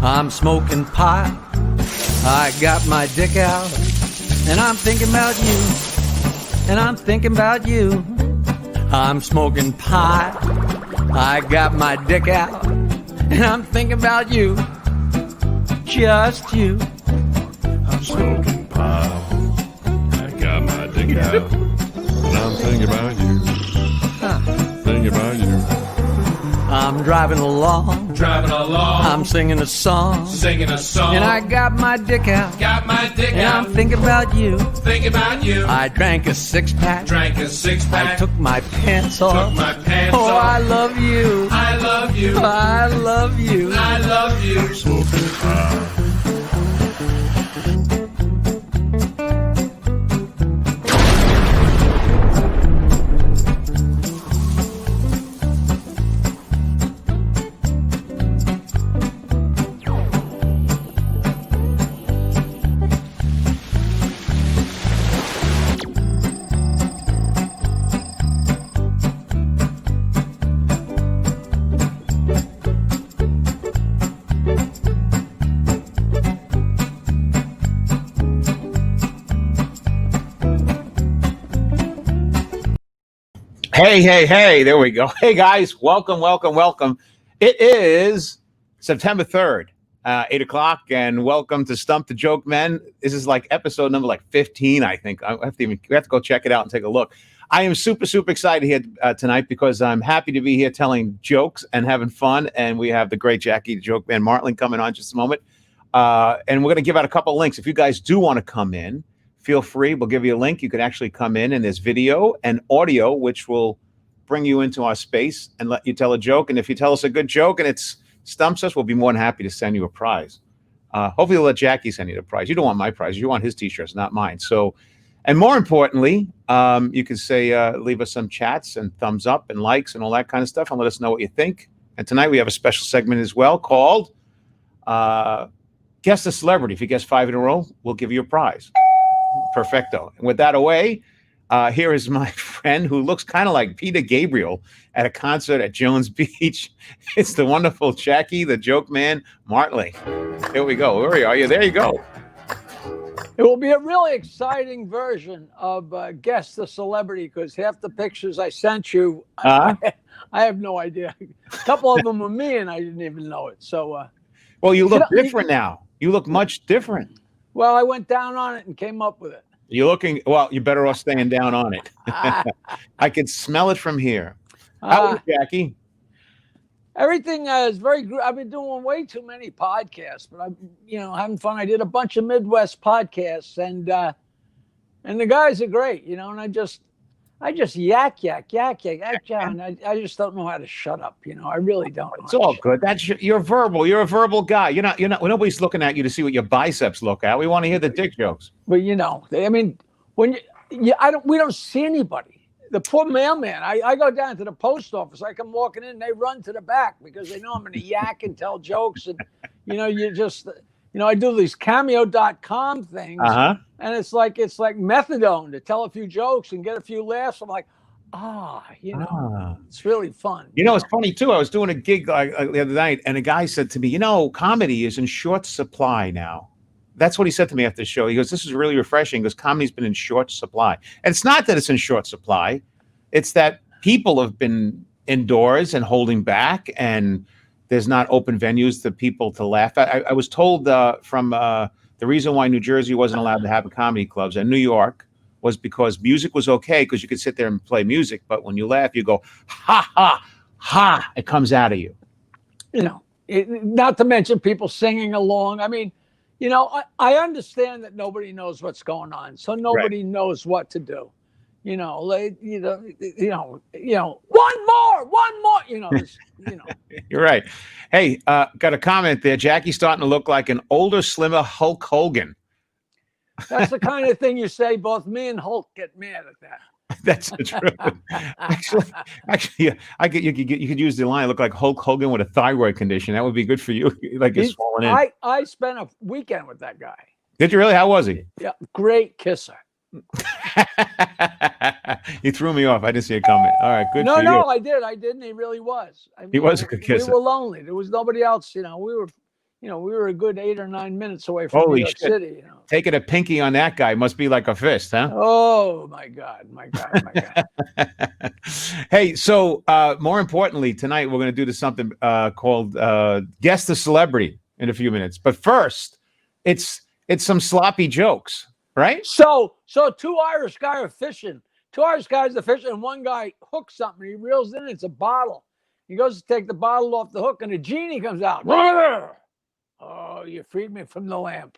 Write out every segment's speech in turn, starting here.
I'm smoking pot, I got my dick out, and I'm thinking about you, and I'm thinking about you. I'm smoking pot, I got my dick out, and I'm thinking about you, just you. I'm smoking pot, I got my dick out, and I'm thinking about you, thinking about you. I'm driving along, I'm singing a song, and I got my dick out, and I'm thinking about you, I drank a six-pack, I took my pants off, oh, I love you, I love you, Smoking pot. Hey, there we go. Hey, guys, welcome. It is September 3rd, 8 o'clock, and welcome to Stump The Joke Men. This is like episode number 15, I think. We have to go check it out and take a look. I am super excited here tonight because I'm happy to be here telling jokes and having fun, and we have the great Jakie, the Joke Man Martling, coming on in just a moment. And we're going to give out a couple links. If you guys do want to come in, feel free. We'll give you a link. You can actually come in, and there's video and audio, which will bring you into our space and let you tell a joke. And if you tell us a good joke and it stumps us, we'll be more than happy to send you a prize. Hopefully we'll let Jakie send you the prize. You don't want my prize. You want his t-shirts, not mine. So, and more importantly, you can say, leave us some chats and thumbs up and likes and all that kind of stuff and let us know what you think. And tonight we have a special segment as well called Guess the Celebrity. If you guess 5 in a row, we'll give you a prize. Perfecto. And with that away, here is my friend who looks kind of like Peter Gabriel at a concert at Jones Beach. It's the wonderful Jakie, the Joke Man Martling. Here we go. Where are you? There you go. It will be a really exciting version of Guess the Celebrity because half the pictures I sent you, I have no idea. A couple of them were me and I didn't even know it. So, well, you look different now. You look much different. Well, I went down on it and came up with it. You're looking, well, you're better off staying down on it. I can smell it from here. How are you, Jakie? Everything is very good. I've been doing way too many podcasts, but I'm, having fun. I did a bunch of Midwest podcasts and the guys are great, and I just yak, and I just don't know how to shut up. I really don't. It's all good. You're verbal. You're a verbal guy. You're not. Nobody's looking at you to see what your biceps look at. We want to hear the dick jokes. But when we don't see anybody. The poor mailman. I go down to the post office. I come walking in, they run to the back because they know I'm going to yak and tell jokes. And you just. I do these cameo.com things, and it's like methadone to tell a few jokes and get a few laughs. I'm like, it's really fun. It's funny too. I was doing a gig the other night, and a guy said to me, comedy is in short supply now. That's what he said to me after the show. He goes, this is really refreshing because comedy's been in short supply. And it's not that it's in short supply. It's that people have been indoors and holding back, and there's not open venues for people to laugh at. I was told from the reason why New Jersey wasn't allowed to have comedy clubs and New York was because music was okay because you could sit there and play music. But when you laugh, you go, ha, ha, ha. It comes out of you. Not to mention people singing along. I mean, I understand that nobody knows what's going on. So nobody knows what to do. One more, You're right. Hey, got a comment there. Jakie's starting to look like an older, slimmer Hulk Hogan. That's the kind of thing you say. Both me and Hulk get mad at that. That's the truth. Actually, you could use the line. Look like Hulk Hogan with a thyroid condition. That would be good for you. Like it's swollen in. I spent a weekend with that guy. Did you really? How was he? Yeah, great kisser. You threw me off. I didn't see it coming. All right, good No, for you. no, I did. I didn't. He really was. I mean, He was a good we kisser. were lonely. There was nobody else. We were a good 8 or 9 minutes away from Holy New York shit. City. Taking a pinky on that guy must be like a fist, huh? Oh my God, my God, my God. Hey, so more importantly, tonight we're going to do something called Guess the Celebrity in a few minutes. But first, it's some sloppy jokes, right? So two Irish guys are fishing. Two Irish guys are fishing, and one guy hooks something. He reels in. It's a bottle. He goes to take the bottle off the hook, and a genie comes out. Oh, you freed me from the lamp.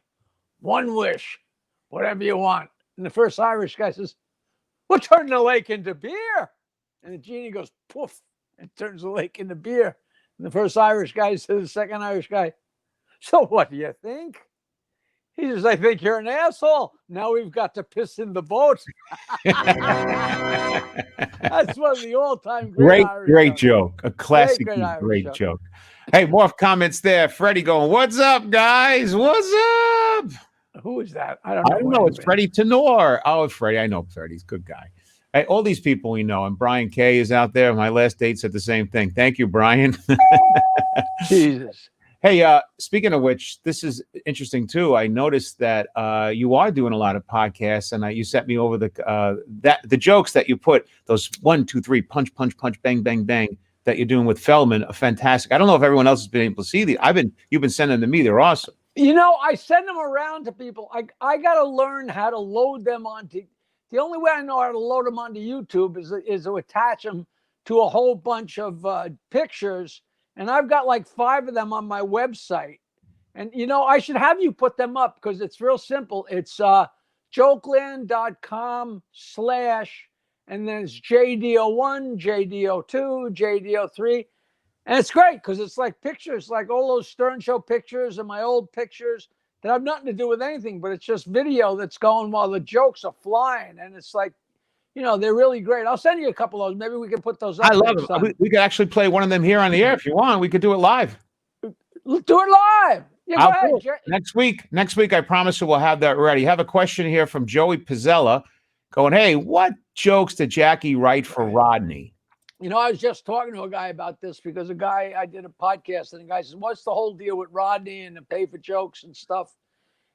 One wish, whatever you want. And the first Irish guy says, "We'll turn the lake into beer." And the genie goes poof and turns the lake into beer. And the first Irish guy says to the second Irish guy, "So what do you think?" He says, "I think you're an asshole. Now we've got to piss in the boat." That's one of the all-time Great Irish joke. A classic, great joke. Hey, more comments there. Freddie going, "What's up, guys? What's up?" Who is that? I don't know. I don't know. It's Freddie Tenor. Oh, Freddie. I know Freddie. He's a good guy. Hey, all these people we know. And Brian K is out there. My last date said the same thing. Thank you, Brian. Jesus. Hey, speaking of which, this is interesting too. I noticed that you are doing a lot of podcasts, and you sent me over the jokes that you put, those 1, 2, 3, punch, punch, punch, bang, bang, bang, that you're doing with Feldman are fantastic. I don't know if everyone else has been able to see these. You've been sending them to me. They're awesome. I send them around to people. I got to learn how to load them onto. The only way I know how to load them onto YouTube is to attach them to a whole bunch of pictures. And I've got like 5 of them on my website. And, I should have you put them up because it's real simple. It's jokeland.com/ and then it's JDO1, JDO2, JDO3. And it's great because it's like pictures, like all those Stern Show pictures and my old pictures that have nothing to do with anything, but it's just video that's going while the jokes are flying. And it's like, they're really great. I'll send you a couple of those. Maybe we can put those up. I love them. We could actually play one of them here on the air if you want. We could do it live. Let's do it live. Yeah, go ahead. Next week, I promise you we'll have that ready. Have a question here from Joey Pizzella going, "Hey, what jokes did Jackie write for Rodney?" I was just talking to a guy about this because I did a podcast, and the guy said, "What's the whole deal with Rodney and the pay for jokes and stuff?"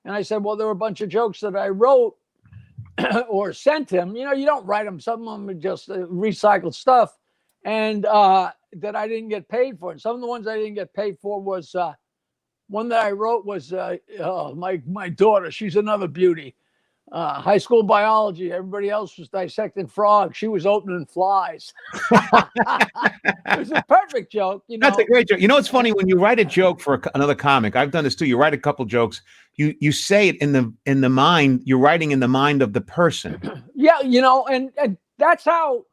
And I said, "Well, there were a bunch of jokes that I wrote or sent him. You don't write them. Some of them are just recycled stuff, and that I didn't get paid for. And some of the ones I didn't get paid for was one that I wrote was my daughter. She's another beauty. High school biology. Everybody else was dissecting frogs. She was opening flies." It was a perfect joke. That's a great joke. It's funny when you write a joke for another comic. I've done this too. You write a couple jokes. You say it in the mind. You're writing in the mind of the person. Yeah, and that's how.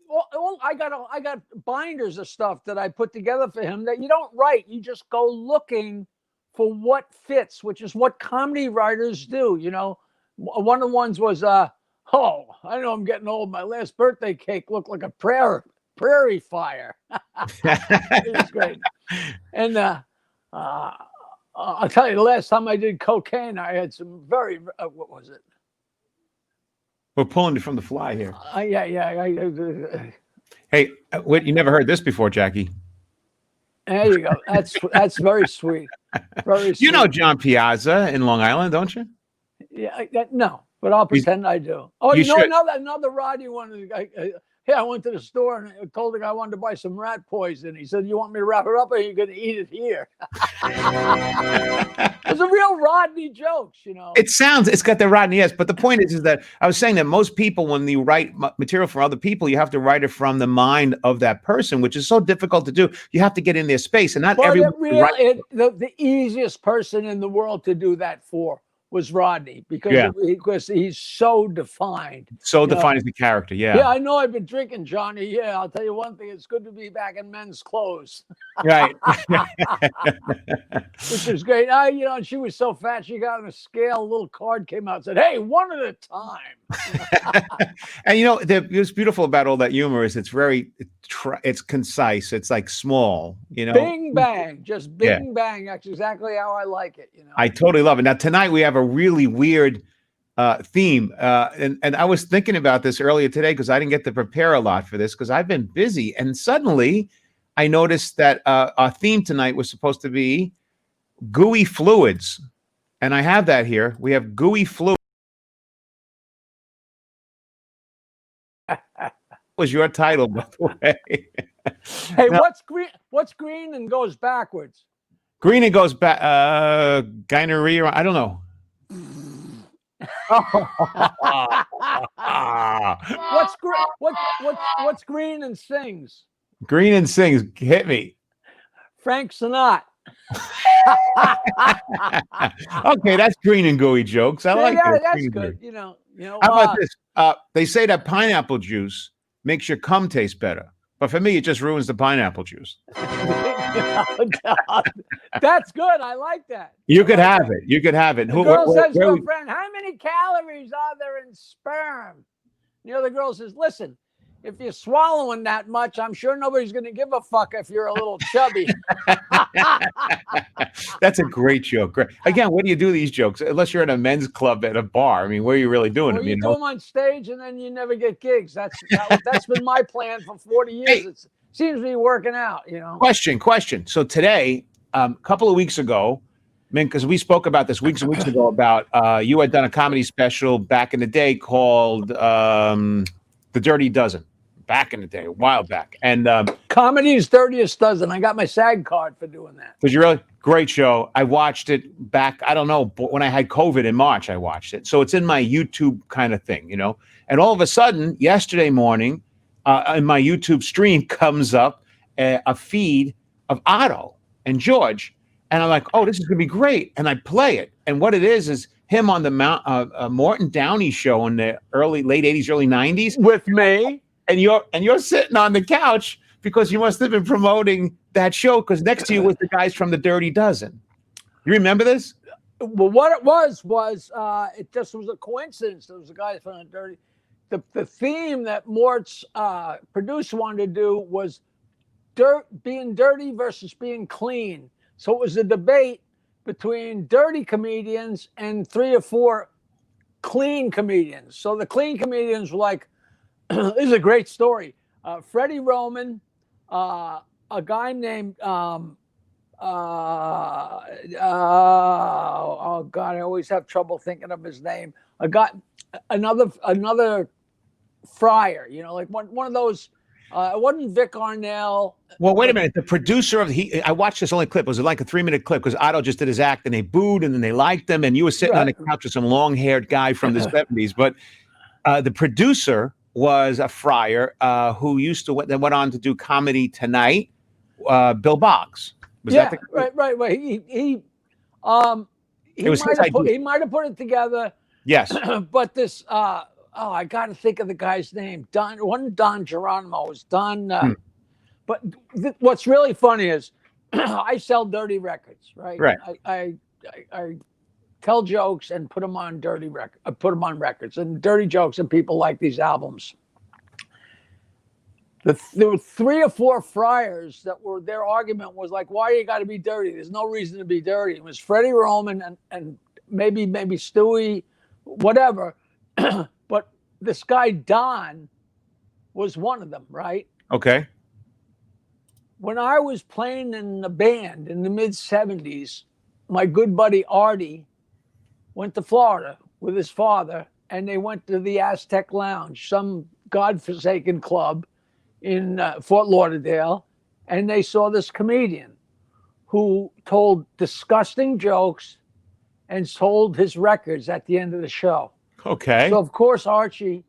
Well, I got binders of stuff that I put together for him that you don't write. You just go looking for what fits, which is what comedy writers do. One of the ones was, I know I'm getting old. My last birthday cake looked like a prairie fire. It was great. And I'll tell you, the last time I did cocaine, I had some very, what was it? We're pulling it from the fly here. Yeah. Hey, you never heard this before, Jackie? There you go. That's very sweet. Very sweet. You know John Piazza in Long Island, don't you? Yeah, no, but I'll pretend I do. Oh, another Rodney one. I went to the store and I told the guy I wanted to buy some rat poison. He said, "You want me to wrap it up or are you going to eat it here?" It was a real Rodney jokes, It's got the Rodney, yes. But the point is that I was saying that most people, when you write material for other people, you have to write it from the mind of that person, which is so difficult to do. You have to get in their space, and not everyone. The easiest person in the world to do that for was Rodney because he's so defined. So defined as the character, yeah. Yeah, I know I've been drinking, Johnny. Yeah, I'll tell you one thing. It's good to be back in men's clothes. Right. Which is great. And she was so fat, she got on a scale. A little card came out and said, "Hey, one at a time." And what's beautiful about all that humor is it's concise. It's like small, Bing, bang. Just bing, bang. That's exactly how I like it, I totally love it. Now, tonight we have a really weird theme. And I was thinking about this earlier today because I didn't get to prepare a lot for this because I've been busy. And suddenly I noticed that our theme tonight was supposed to be gooey fluids. And I have that here. We have gooey fluids. Was your title, by the way. Hey, Now, what's green? What's green and goes backwards? green and goes back, gonorrhea. I don't know. What's green? What's green and sings? Green and sings. Hit me. Frank Sinatra. Okay, that's green and gooey jokes. I like that. That's Green and good. gooey. You know. How about this? They say that pineapple juice makes your cum taste better, but for me, it just ruins the pineapple juice. That's good. I like that. You could have it. You could have it. The girl says to her friend, "How many calories are there in sperm?" The other girl says, "Listen, if you're swallowing that much, I'm sure nobody's going to give a fuck if you're a little chubby." That's a great joke. Great. Again, where do you do these jokes? Unless you're at a men's club at a bar. I mean, where are you really doing Well, them? you do them on stage and then you never get gigs. That's been my plan for 40 years. Hey. It seems to be working out, you know. Question. So today, a couple of weeks ago, because we spoke about this weeks and weeks ago about you had done a comedy special back in the day called The Dirty Dozen. Back in the day, a while back. And Comedy's dirtiest dozen. I got my SAG card for doing that. was you really great show? I watched it back, I don't know, when I had COVID in March, I watched it. So it's in my YouTube kind of thing, you know. And all of a sudden, yesterday morning, in my YouTube stream comes up a feed of Otto and George. And I'm like, oh, this is going to be great. And I play it. And what it is him on the Morton Downey show in the late 80s, early 90s. With me. And you're sitting on the couch because you must have been promoting that show because next to you was the guys from The Dirty Dozen. You remember this? Well, what it was it just was a coincidence. There was a guy from The Dirty. The theme that Mort's producer wanted to do was being dirty versus being clean. So it was a debate between dirty comedians and 3 or 4 clean comedians. So the clean comedians were like, this is a great story. Freddie Roman, a guy named oh God, I always have trouble thinking of his name. Another Fryer, you know, like one of those. It wasn't Vic Arnell. Well, wait a minute. The producer of I watched this only clip. It was like a 3-minute clip because Otto just did his act and they booed and then they liked him and you were sitting on the couch with some long-haired guy from the 70s. But the producer was a Fryer who then went on to do Comedy Tonight. Bill Boggs. Was that the right. He might have put it together. Yes. But this I got to think of the guy's name. It wasn't Don Geronimo. It was Don. But what's really funny is I sell dirty records, right? Right. I tell jokes and put them on put them on records, and dirty jokes, and people like these albums. There were 3 or 4 Fryers that their argument was like, why you got to be dirty? There's no reason to be dirty. It was Freddie Roman and maybe Stewie, whatever. But this guy, Don, was one of them, right? Okay. When I was playing in the band in the mid-'70s, my good buddy Artie went to Florida with his father, and they went to the Aztec Lounge, some godforsaken club in Fort Lauderdale, and they saw this comedian who told disgusting jokes and sold his records at the end of the show. Okay. So, of course, Archie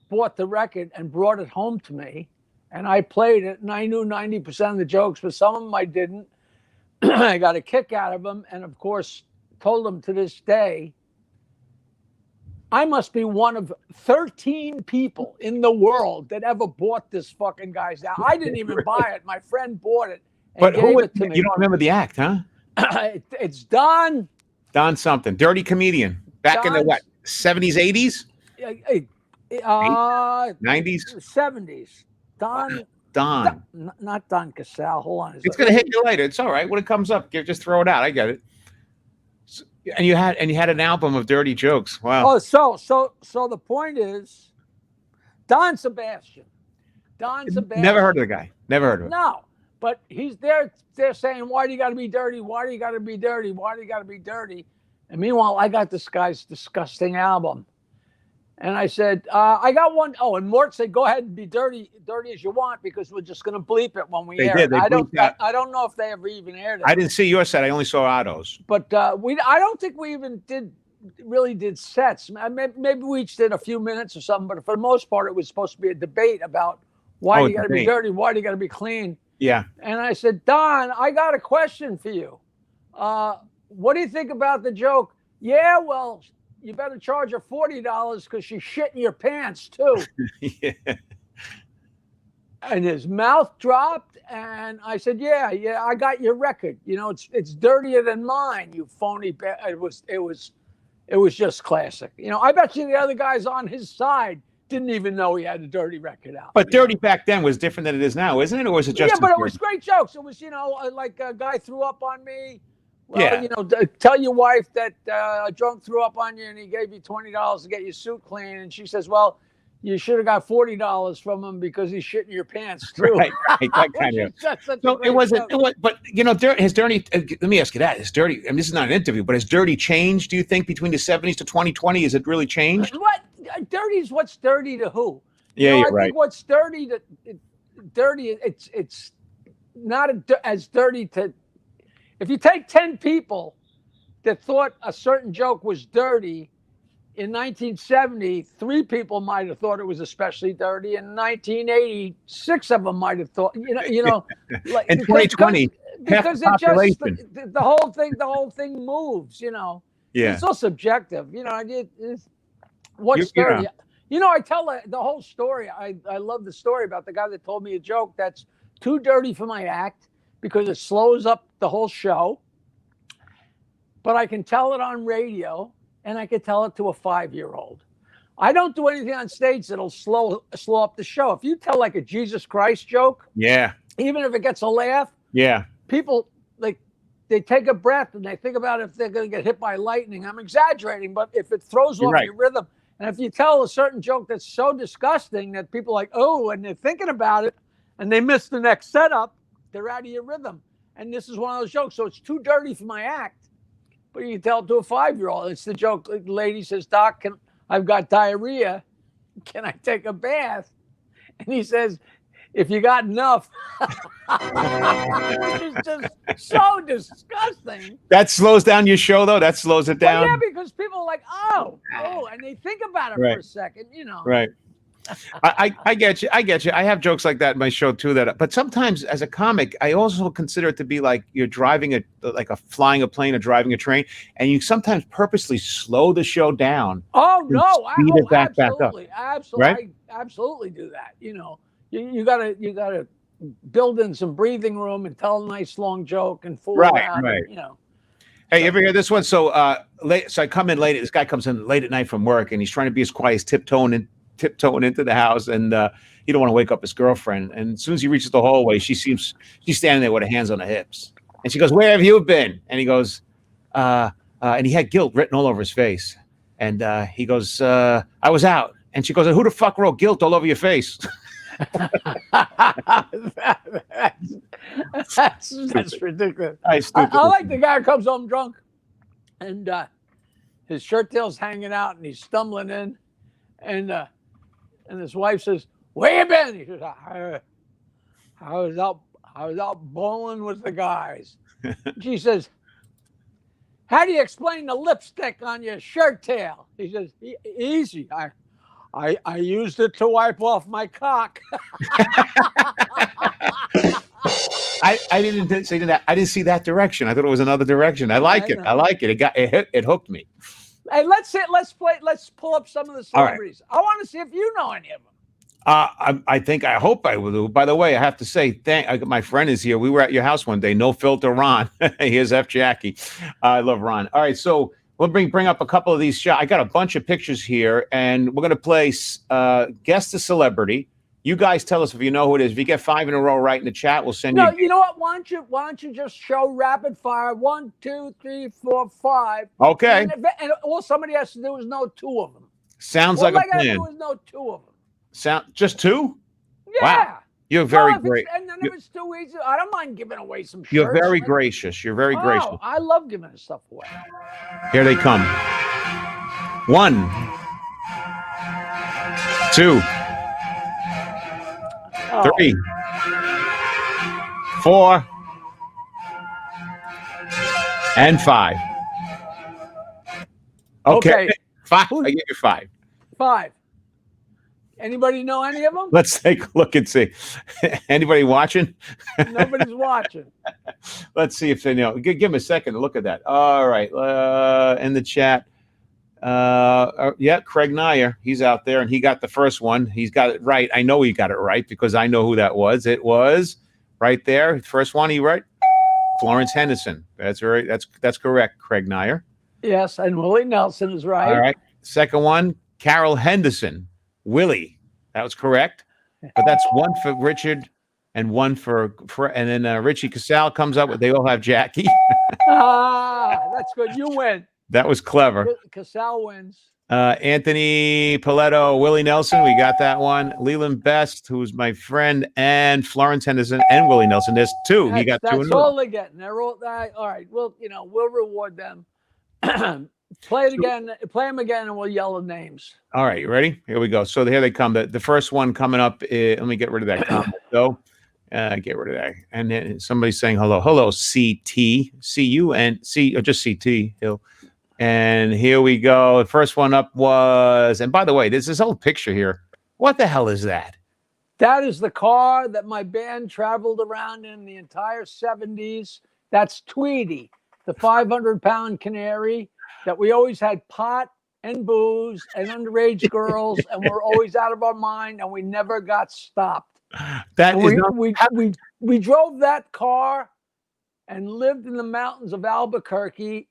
bought the record and brought it home to me, and I played it, and I knew 90% of the jokes, but some of them I didn't. I got a kick out of them, and, of course, told them to this day, I must be one of 13 people in the world that ever bought this fucking guy's album. I didn't even buy it. My friend bought it and gave it to me. You don't remember the act, huh? It's Don. Don something. Dirty comedian. Back in the what? 70s, 80s? 90s? 70s. Don. Not Don Casal. Hold on. It's going to hit you later. It's all right. When it comes up, just throw it out. I get it. And you had an album of dirty jokes. Wow. Oh, so the point is, Don Sebastian. Never heard of the guy. Never heard of it. No, but he's there. They're saying, "Why do you got to be dirty? Why do you got to be dirty? Why do you got to be dirty?" And meanwhile, I got this guy's disgusting album, and I said, "I got one." Oh, and Mort said, "Go ahead and be dirty as you want, because we're just going to bleep it when we They air did. it." They I don't. bleeped that. I don't know if they ever even aired it. I didn't see your set. I only saw Otto's. But I don't think we even really did sets. Maybe we each did a few minutes or something, but for the most part, it was supposed to be a debate about why do you got to be dirty, why do you got to be clean. Yeah. And I said, Don, I got a question for you. What do you think about the joke? Yeah, well, you better charge her $40 because she's shitting your pants too. Yeah. And his mouth dropped, and I said, "Yeah, I got your record. You know, it's dirtier than mine. You phony." It was just classic. You know, I bet you the other guys on his side didn't even know he had a dirty record out. But dirty back then was different than it is now, isn't it? Or was it just? Yeah, but it was great jokes. It was, you know, like a guy threw up on me. Well, Yeah. you know, tell your wife that a drunk threw up on you and he gave you $20 to get your suit clean, and she says, "Well, you should have got $40 from him because he's shitting your pants too." Right, that kind of. So it wasn't. But you know, has dirty. Let me ask you that: Has dirty? I mean, this is not an interview, but has dirty changed? Do you think between the '70s to 2020, has it really changed? What dirty is what's dirty to who? Yeah, I you're right. think what's dirty to dirty. It's not as dirty to. If you take 10 people that thought a certain joke was dirty. In 1970, 3 people might have thought it was especially dirty. In 1980, 6 of them might have thought, you know, like in 2020, because it just the whole thing moves, you know. Yeah. It's so subjective, you know. What's dirty? You know, I tell the whole story. I love the story about the guy that told me a joke that's too dirty for my act because it slows up the whole show. But I can tell it on radio. And I could tell it to a 5-year-old. I don't do anything on stage that'll slow up the show. If you tell like a Jesus Christ joke, yeah, even if it gets a laugh, yeah, people they take a breath and they think about if they're going to get hit by lightning. I'm exaggerating, but if it throws off your rhythm, and if you tell a certain joke that's so disgusting that people are like, oh, and they're thinking about it, and they miss the next setup, they're out of your rhythm. And this is one of those jokes, so it's too dirty for my act. But you can tell it to a 5-year-old. It's the joke. The lady says, "Doc, I've got diarrhea. Can I take a bath?" And he says, "If you got enough." Which is just so disgusting. That slows down your show, though. That slows it down. Well, yeah, because people are like, oh, and they think about it for a second, you know. Right. I get you. I have jokes like that in my show too. But sometimes as a comic, I also consider it to be like you're driving flying a plane or driving a train, and you sometimes purposely slow the show down. Oh no! Speed it back up. Absolutely. Right? I absolutely do that. You know, you gotta build in some breathing room and tell a nice long joke and fool around. Right. You know. Hey, you ever hear this one? So I come in late. This guy comes in late at night from work, and he's trying to be as quiet as tiptoeing into the house, and he don't want to wake up his girlfriend. And as soon as he reaches the hallway, she's standing there with her hands on her hips, and she goes, "Where have you been?" And he goes, and he had guilt written all over his face, and he goes, "I was out." And she goes, "Who the fuck wrote guilt all over your face?" That's ridiculous. I like the guy who comes home drunk, and his shirt tail's hanging out, and he's stumbling in, and his wife says, "Where you been?" He says, I was out bowling with the guys." She says, "How do you explain the lipstick on your shirt tail?" He says, "Easy. I used it to wipe off my cock." I didn't say that. I didn't see that direction. I thought it was another direction. I like it. It hooked me. Hey, let's pull up some of the celebrities. Right. I want to see if you know any of them. I hope I will. By the way, I have to say, my friend is here. We were at your house one day. No Filter Ron. Here's F. Jackie. I love Ron. All right, so we'll bring up a couple of these shots. I got a bunch of pictures here, and we're going to play Guess the Celebrity. You guys tell us if you know who it is. If you get 5 in a row right in the chat, we'll send No, you. you know what? Why don't you just show rapid fire? 1, 2, 3, 4, 5. Okay. And all somebody has to do is know 2 of them. Sounds All like a I gotta plan. do is know 2 of them. Just 2? Yeah. Wow. You're very Well, great. And then if it's too easy, I don't mind giving away some shirts. You're very gracious. You're very gracious. Oh, I love giving stuff away. Here they come. 1, 2, 3, 4, and 5. Okay. 5. I give you 5. 5. Anybody know any of them? Let's take a look and see. Anybody watching? Nobody's watching. Let's see if they know. Give them a second to look at that. All right. In the chat. Yeah, Craig Nyer. He's out there, and he got the first one. He's got it right. I know he got it right because I know who that was. It was right there. First one he right. Florence Henderson. That's right. That's correct, Craig Nyer. Yes, and Willie Nelson is right. All right. Second one, Carol Henderson. Willie. That was correct. But that's 1 for Richard and 1 for and then Richie Casal comes up with, they all have Jackie. That's good. You win. That was clever. Casal wins. Anthony Paletto, Willie Nelson, we got that one. Leland Best, who's my friend, and Florence Henderson and Willie Nelson. There's 2. He got 2 in a That's row. all they're getting. They're all right. We'll reward them. Play it again. Play them again, and we'll yell the names. All right, you ready? Here we go. So here they come. The first one coming up. Let me get rid of that comment. So, get rid of that. And then somebody's saying hello. Hello, CT. C-U-N-C, or just CT. Hill. And here we go. The first one up was, and by the way, there's this old picture here. What the hell is that? That is the car that my band traveled around in the entire 70s. That's Tweety, the 500-pound canary that we always had pot and booze and underage girls, and we're always out of our mind, and we never got stopped. We drove that car and lived in the mountains of Albuquerque,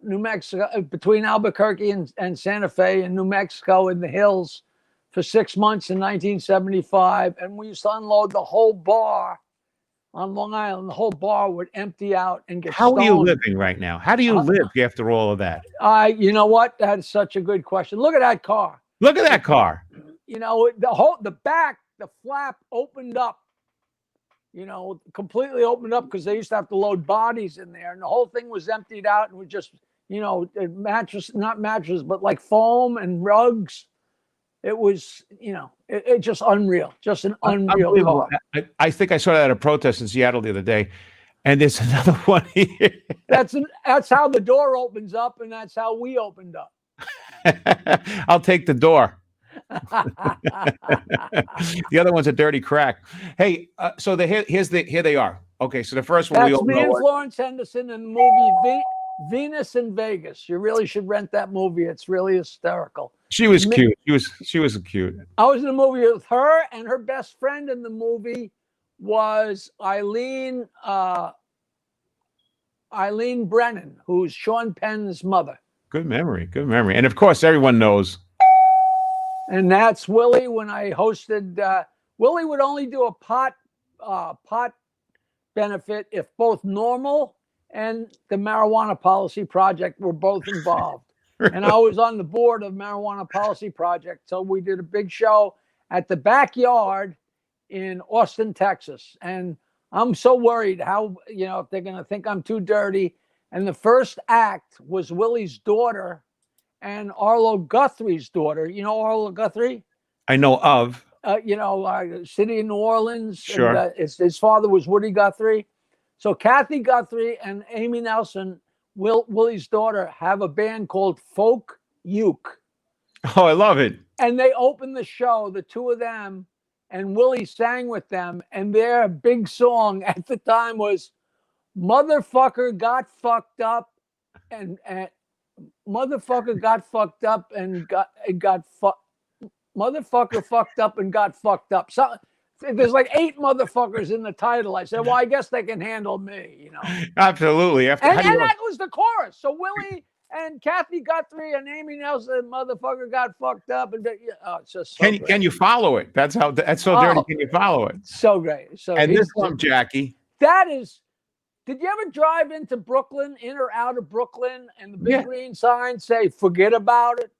New Mexico, between Albuquerque and Santa Fe in New Mexico in the hills for 6 months in 1975. And we used to unload the whole bar on Long Island. The whole bar would empty out and get How stoned. are you living right now? How do you live after all of that? You know what? That is such a good question. Look at that car. Look at that car. You know, the back, the flap opened up. You know, completely opened up because they used to have to load bodies in there, and the whole thing was emptied out and was just, not mattress, but like foam and rugs. It was, it just unreal, just an unreal car. I think I saw that at a protest in Seattle the other day, and there's another one here. That's how the door opens up, and that's how we opened up. I'll take the door. The other one's a dirty crack. Hey, so here they are. Okay, so the first one that's me and Florence Henderson in the movie Venus in Vegas. You really should rent that movie. It's really hysterical. She was cute. She was cute. I was in a movie with her, and her best friend in the movie was Eileen Brennan, who's Sean Penn's mother. Good memory. Good memory. And of course, everyone knows. And that's Willie. When I hosted, Willie would only do a pot benefit if both Normal and the Marijuana Policy Project were both involved. And I was on the board of Marijuana Policy Project. So we did a big show at the backyard in Austin, Texas. And I'm so worried how, if they're going to think I'm too dirty. And the first act was Willie's daughter and Arlo Guthrie's daughter. You know Arlo Guthrie? I know of. City of New Orleans. Sure. And, his father was Woody Guthrie. So Kathy Guthrie and Amy Nelson, Willie's daughter, have a band called Folk Uke. Oh, I love it. And they opened the show, the two of them, and Willie sang with them. And their big song at the time was "Motherfucker Got Fucked Up," and "Motherfucker Got Fucked Up and got fucked." Motherfucker fucked up and got fucked up. So there's like 8 motherfuckers in the title. I said, well, I guess they can handle me, Absolutely. And that was the chorus. So Willie and Kathy Guthrie and Amy Nelson, motherfucker, got fucked up. And it's just so Can great. you follow it? That's so dirty. Oh. Can you follow it? So great. So And he's this one, Jackie. that is. Did you ever drive into Brooklyn, in or out of Brooklyn, and the big green sign say "Forget about it"?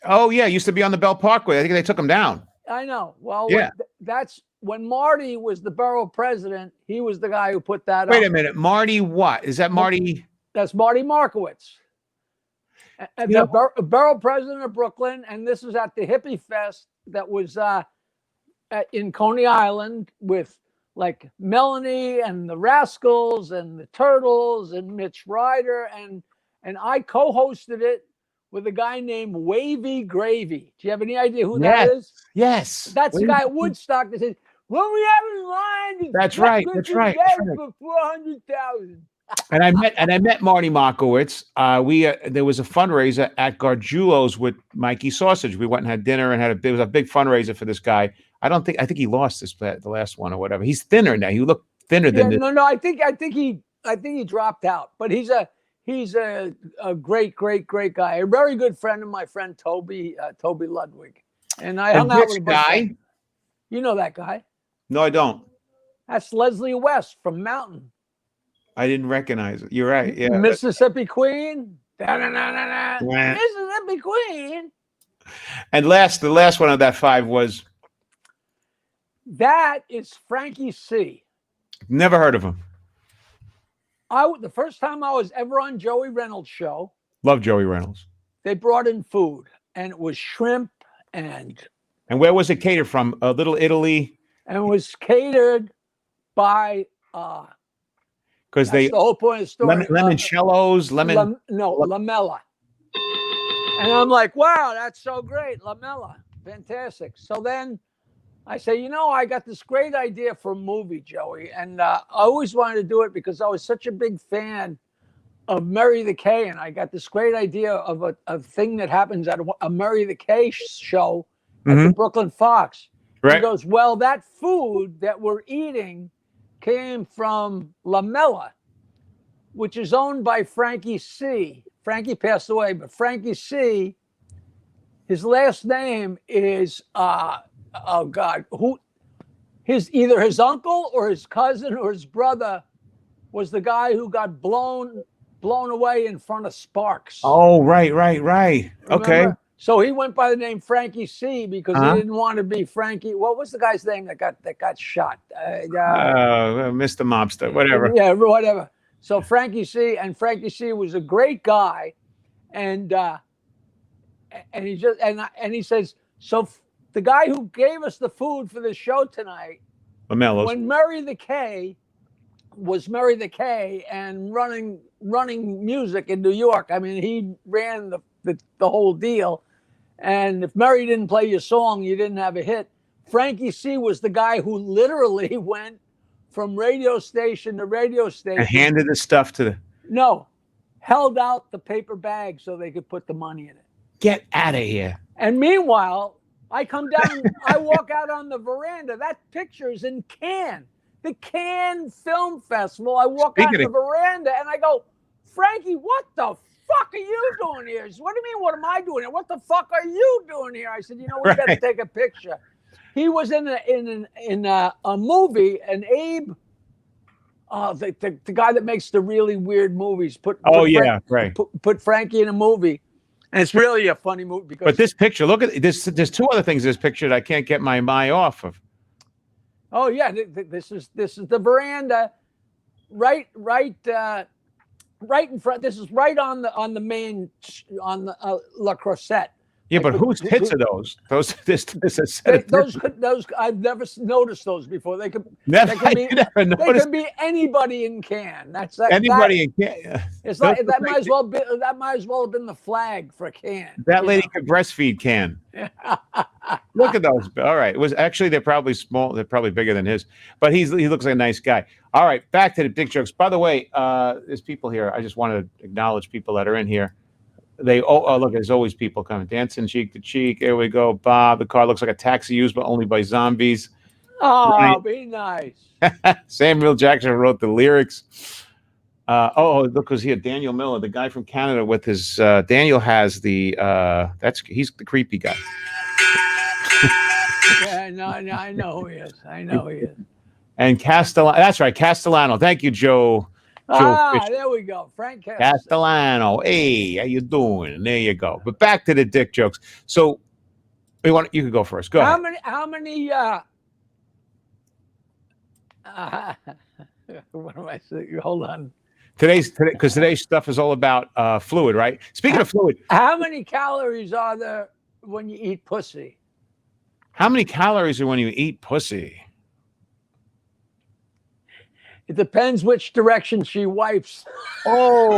Oh yeah, used to be on the Bell Parkway. I think they took him down. I know. Well, Yeah. that's when Marty was the borough president. He was the guy who put that Wait up. a minute, Marty. What is that, Marty? That's Marty Markowitz, the borough president of Brooklyn, and this is at the Hippie Fest that was in Coney Island with like Melanie and the Rascals and the Turtles and Mitch Ryder, and I co-hosted it with a guy named Wavy Gravy. Do you have any idea who that is? Yes. That's the guy at Woodstock that says, "When we have in line, That's right. That's right. For 400,000." And I met Marty Markowitz. There was a fundraiser at Gargiulo's with Mikey Sausage. We went and had dinner and there was a big fundraiser for this guy. I think he lost the last one or whatever. He's thinner now. He looked thinner than this. No. I think he dropped out. But he's a great guy. A very good friend of my friend Toby Ludwig. And I hung out with a guy. You know that guy? No, I don't. That's Leslie West from Mountain. I didn't recognize it. You're right. Yeah. Mississippi Queen. Mississippi Queen. And the last one of that 5 was. That is Frankie C. Never heard of him. The first time I was ever on Joey Reynolds' show. Love Joey Reynolds. They brought in food, and it was shrimp and. And where was it catered from? Little Italy. And it was catered by. Because the whole point of the story. Limoncellos, Lamella. And I'm like, wow, that's so great, Lamella, fantastic. So then I say, I got this great idea for a movie, Joey, and I always wanted to do it because I was such a big fan of Mary the K, and I got this great idea of a thing that happens at a Mary the K show at the Brooklyn Fox. Right. He goes, well, that food that we're eating came from Lamella, which is owned by Frankie C. Frankie passed away, but Frankie C, his last name is either his uncle or his cousin or his brother was the guy who got blown away in front of Sparks. Oh, right. Remember? Okay. So he went by the name Frankie C because he didn't want to be Frankie. What was the guy's name that got shot? Mr. Mobster, whatever. Yeah, whatever. So Frankie C was a great guy, and he says, so the guy who gave us the food for the show tonight, Lamellos. when Mary the K was Mary the K and running music in New York. I mean, he ran the whole deal. And if Mary didn't play your song, you didn't have a hit. Frankie C was the guy who literally went from radio station to radio station. And handed the stuff to the. No, held out the paper bag so they could put the money in it. Get out of here. And meanwhile, I come down, I walk out on the veranda. That picture is in Cannes, the Cannes Film Festival. I walk out the veranda and I go, Frankie, what the fuck are you doing here? He said, what do you mean, what am I doing here? What the fuck are you doing here? I said, we got to take a picture. He was in a movie, and Abe, the guy that makes the really weird movies, put Frankie in a movie. And it's really a funny movie. But this picture, look at this. There's 2 other things in this picture that I can't get my eye off of. Oh yeah, this is the veranda, right in front. This is right on the main La Croisette. Yeah, but whose hits are those? This is a set of those I've never noticed those before. They could be anybody in Cannes. Anybody in Cannes. It's like that might as well have been the flag for Cannes. That lady could breastfeed Cannes. Look at those. All right, they're probably small. They're probably bigger than his, but he looks like a nice guy. All right, back to the dick jokes. By the way, there's people here. I just want to acknowledge people that are in here. Look, there's always people coming, dancing cheek to cheek. Here we go, Bob. The car looks like a taxi used, but only by zombies. Oh, be nice. Samuel Jackson wrote the lyrics. Look, because here, Daniel Miller, the guy from Canada with his Daniel has the he's the creepy guy. Yeah, I know who he is. I know who he is. And Castellano, that's right, Castellano. Thank you, Joe. Fisher. There we go. Frank Castellano. Hey, how you doing? There you go. But back to the dick jokes. So you can go first. Go ahead. How many what am I saying? Hold on. Because today's stuff is all about fluid, right? Speaking of fluid, how many calories are there when you eat pussy? How many calories are when you eat pussy? It depends which direction she wipes. Oh.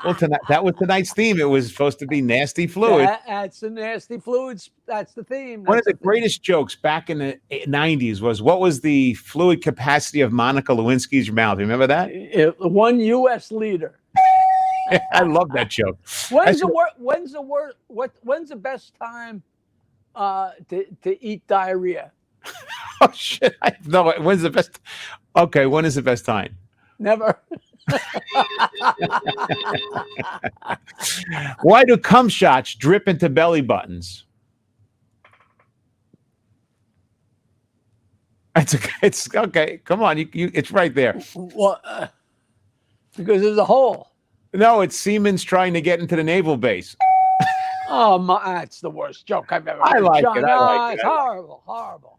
Well, that was tonight's theme. It was supposed to be nasty fluid. That's the nasty fluids. That's the theme. One of the greatest jokes back in the 90s was, what was the fluid capacity of Monica Lewinsky's mouth? Remember that? 1 U.S. liter. I love that joke. When's the best time to eat diarrhea? Oh shit! No, when's the best? Okay, when is the best time? Never. Why do cum shots drip into belly buttons? It's okay. Come on, it's right there. Well, because there's a hole. No, it's Siemens trying to get into the naval base. Oh my! That's the worst joke I've ever. I like it. It's horrible, horrible.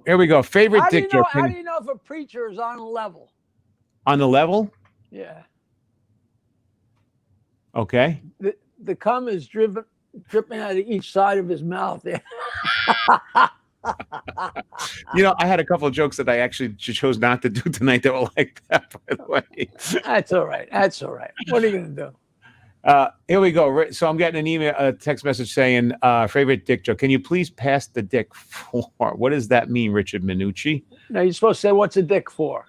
Here we go. Favorite dick joke. How do you know if a preacher is on level? On the level? Yeah. Okay. The cum is dripping out of each side of his mouth. I had a couple of jokes that I actually chose not to do tonight that were like that, by the way. That's all right. What are you going to do? Here we go. So I'm getting a text message saying, favorite dick joke. Can you please pass the dick for? What does that mean, Richard Minucci? No, you're supposed to say, what's a dick for?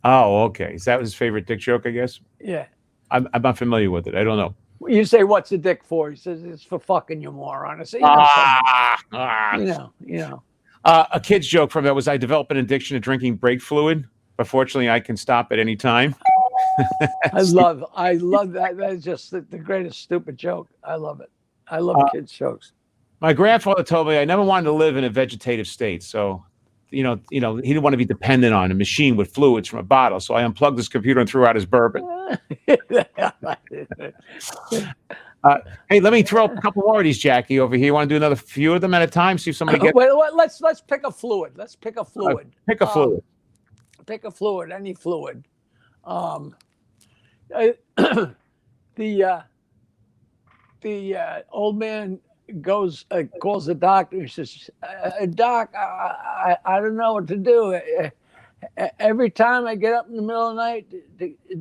Oh, okay. Is that his favorite dick joke, I guess? Yeah. I'm not familiar with it. I don't know. You say, what's a dick for? He says, it's for fucking, you moron. I say, you know. A kid's joke from that was, I developed an addiction to drinking brake fluid, but fortunately I can stop at any time. I love that. That's just the greatest stupid joke. I love it. I love kids' jokes. My grandfather told me I never wanted to live in a vegetative state. So, he didn't want to be dependent on a machine with fluids from a bottle. So I unplugged his computer and threw out his bourbon. Hey, let me throw up a couple more of these, Jackie, over here. You want to do another few of them at a time? See if somebody gets. Wait, let's pick a fluid. Let's pick a fluid. Pick a fluid. Pick a fluid. Any fluid. The old man calls the doctor. He says, "Doc, I don't know what to do. Every time I get up in the middle of the night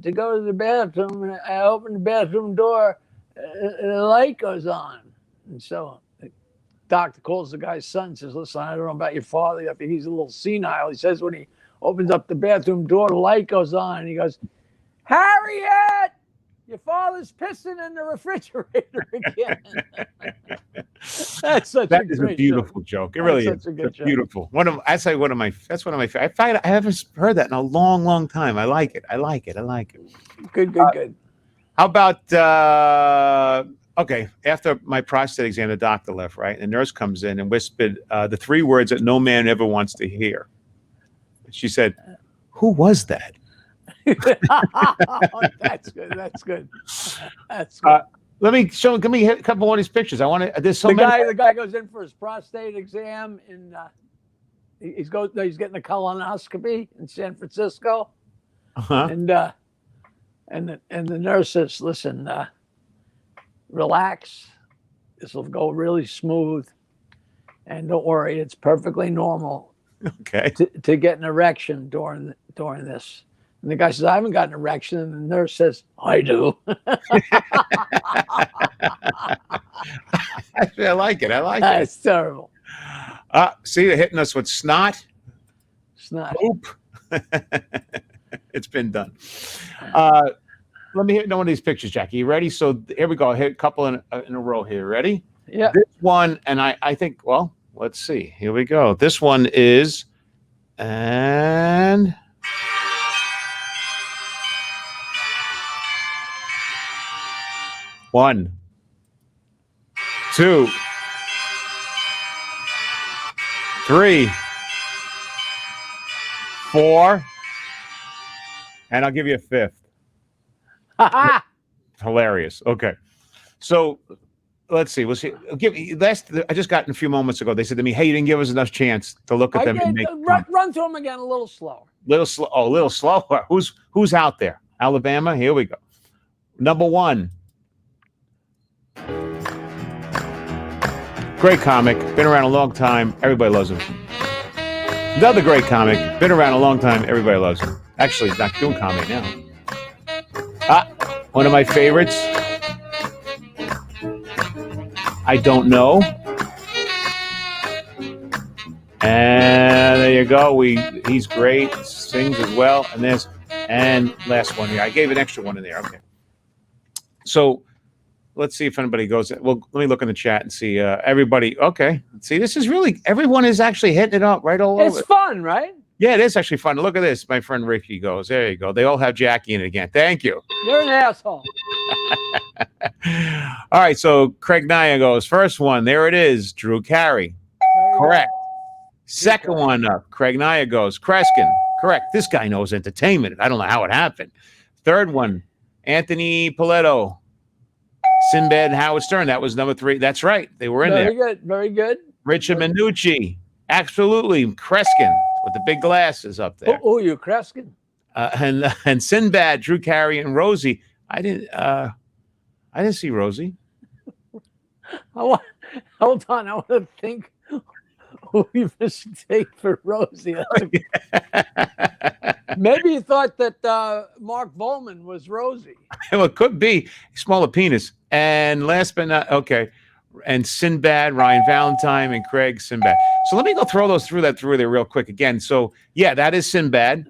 to go to the bathroom, and I open the bathroom door, the light goes on." And so the doctor calls the guy's son and says, "Listen, I don't know about your father. He's a little senile." He says when he opens up the bathroom door, the light goes on. And he goes, "Harriet, your father's pissing in the refrigerator again." That's a beautiful joke. It really is. It's beautiful. That's one of my. I haven't heard that in a long, long time. I like it. Good. How about okay? After my prostate exam, the doctor left. Right, and the nurse comes in and whispered the 3 words that no man ever wants to hear. She said, "Who was that?" That's good. Let me show. Give me a couple more of these pictures. I want to. There's so many. The guy goes in for his prostate exam, and he's getting a colonoscopy in San Francisco, and the nurse says, "Listen, relax. This will go really smooth, and don't worry, it's perfectly normal." Okay. To get an erection during this. And the guy says, "I haven't got an erection." And the nurse says, "I do." Actually, I like it. It's terrible. See, they're hitting us with snot. Poop. It's been done. Let me hit one of these pictures, Jackie. You ready? So here we go. Hit a couple in a row here. Ready? Yeah. This one, and I think, well, let's see. Here we go. This one is, and 1, 2, 3, 4, and I'll give you a 5th. Hilarious. Okay. So let's see. We'll see. I just got in a few moments ago. They said to me, "Hey, you didn't give us enough chance to look at them and make run through them again a little slower. Little slow. Oh, a little slower. Who's out there? Alabama. Here we go. Number 1. Great comic. Been around a long time. Everybody loves him. Another great comic. Been around a long time. Everybody loves him. Actually, he's not doing comedy now. One of my favorites. I don't know. And there you go. He's great. Sings as well. And last one here. I gave an extra one in there. Okay. So let's see if anybody goes. Well, let me look in the chat and see. Everybody. Okay. See, this is really, everyone is actually hitting it up right all over. It's fun, right? Yeah, it is actually fun. Look at this. My friend Ricky goes. There you go. They all have Jackie in it again. Thank you. You're an asshole. All right. So Craig Naya goes. First one. There it is. Drew Carey. Correct. Second one up. Craig Naya goes. Kreskin. Correct. This guy knows entertainment. I don't know how it happened. Third one. Anthony Paletto. Sinbad and Howard Stern. That was number 3. That's right. They were in there. Very good. Very good. Richard Minucci. Absolutely. Kreskin with the big glasses up there. Oh, you Kreskin. And Sinbad, Drew Carey, and Rosie. I didn't see Rosie. Hold on. I want to think who you mistake for Rosie. Maybe you thought that Mark Volman was Rosie. Well, it could be. Smaller penis. And last but not, okay. And Sinbad, Ryan Valentine, and Craig Sinbad. So let me go throw those through there real quick again. So yeah, that is Sinbad.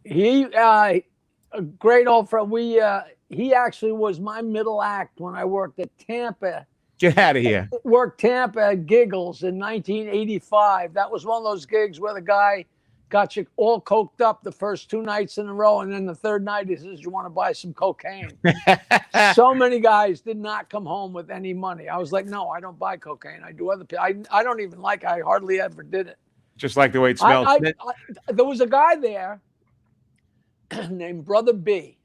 He a great old friend. He actually was my middle act when I worked at Tampa. Get out of here. Worked Tampa at Giggles in 1985. That was one of those gigs where the guy got you all coked up the first 2 nights in a row, and then the third night he says, "You want to buy some cocaine?" So many guys did not come home with any money. I was like, "No, I don't buy cocaine. I do other people. I don't even like. I hardly ever did it." Just like the way it smells. There was a guy there named Brother B,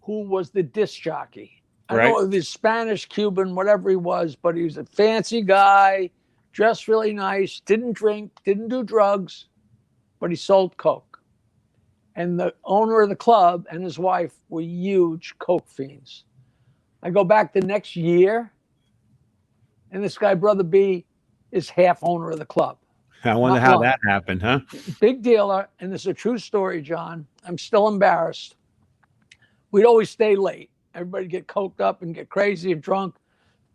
who was the disc jockey. I know it was Spanish, Cuban, whatever he was, but he was a fancy guy, dressed really nice, didn't drink, didn't do drugs, but he sold coke. And the owner of the club and his wife were huge coke fiends. I go back the next year, and this guy, Brother B, is half owner of the club. I wonder how that happened, huh? Big dealer, and this is a true story, John. I'm still embarrassed. We'd always stay late. Everybody get coked up and get crazy and drunk.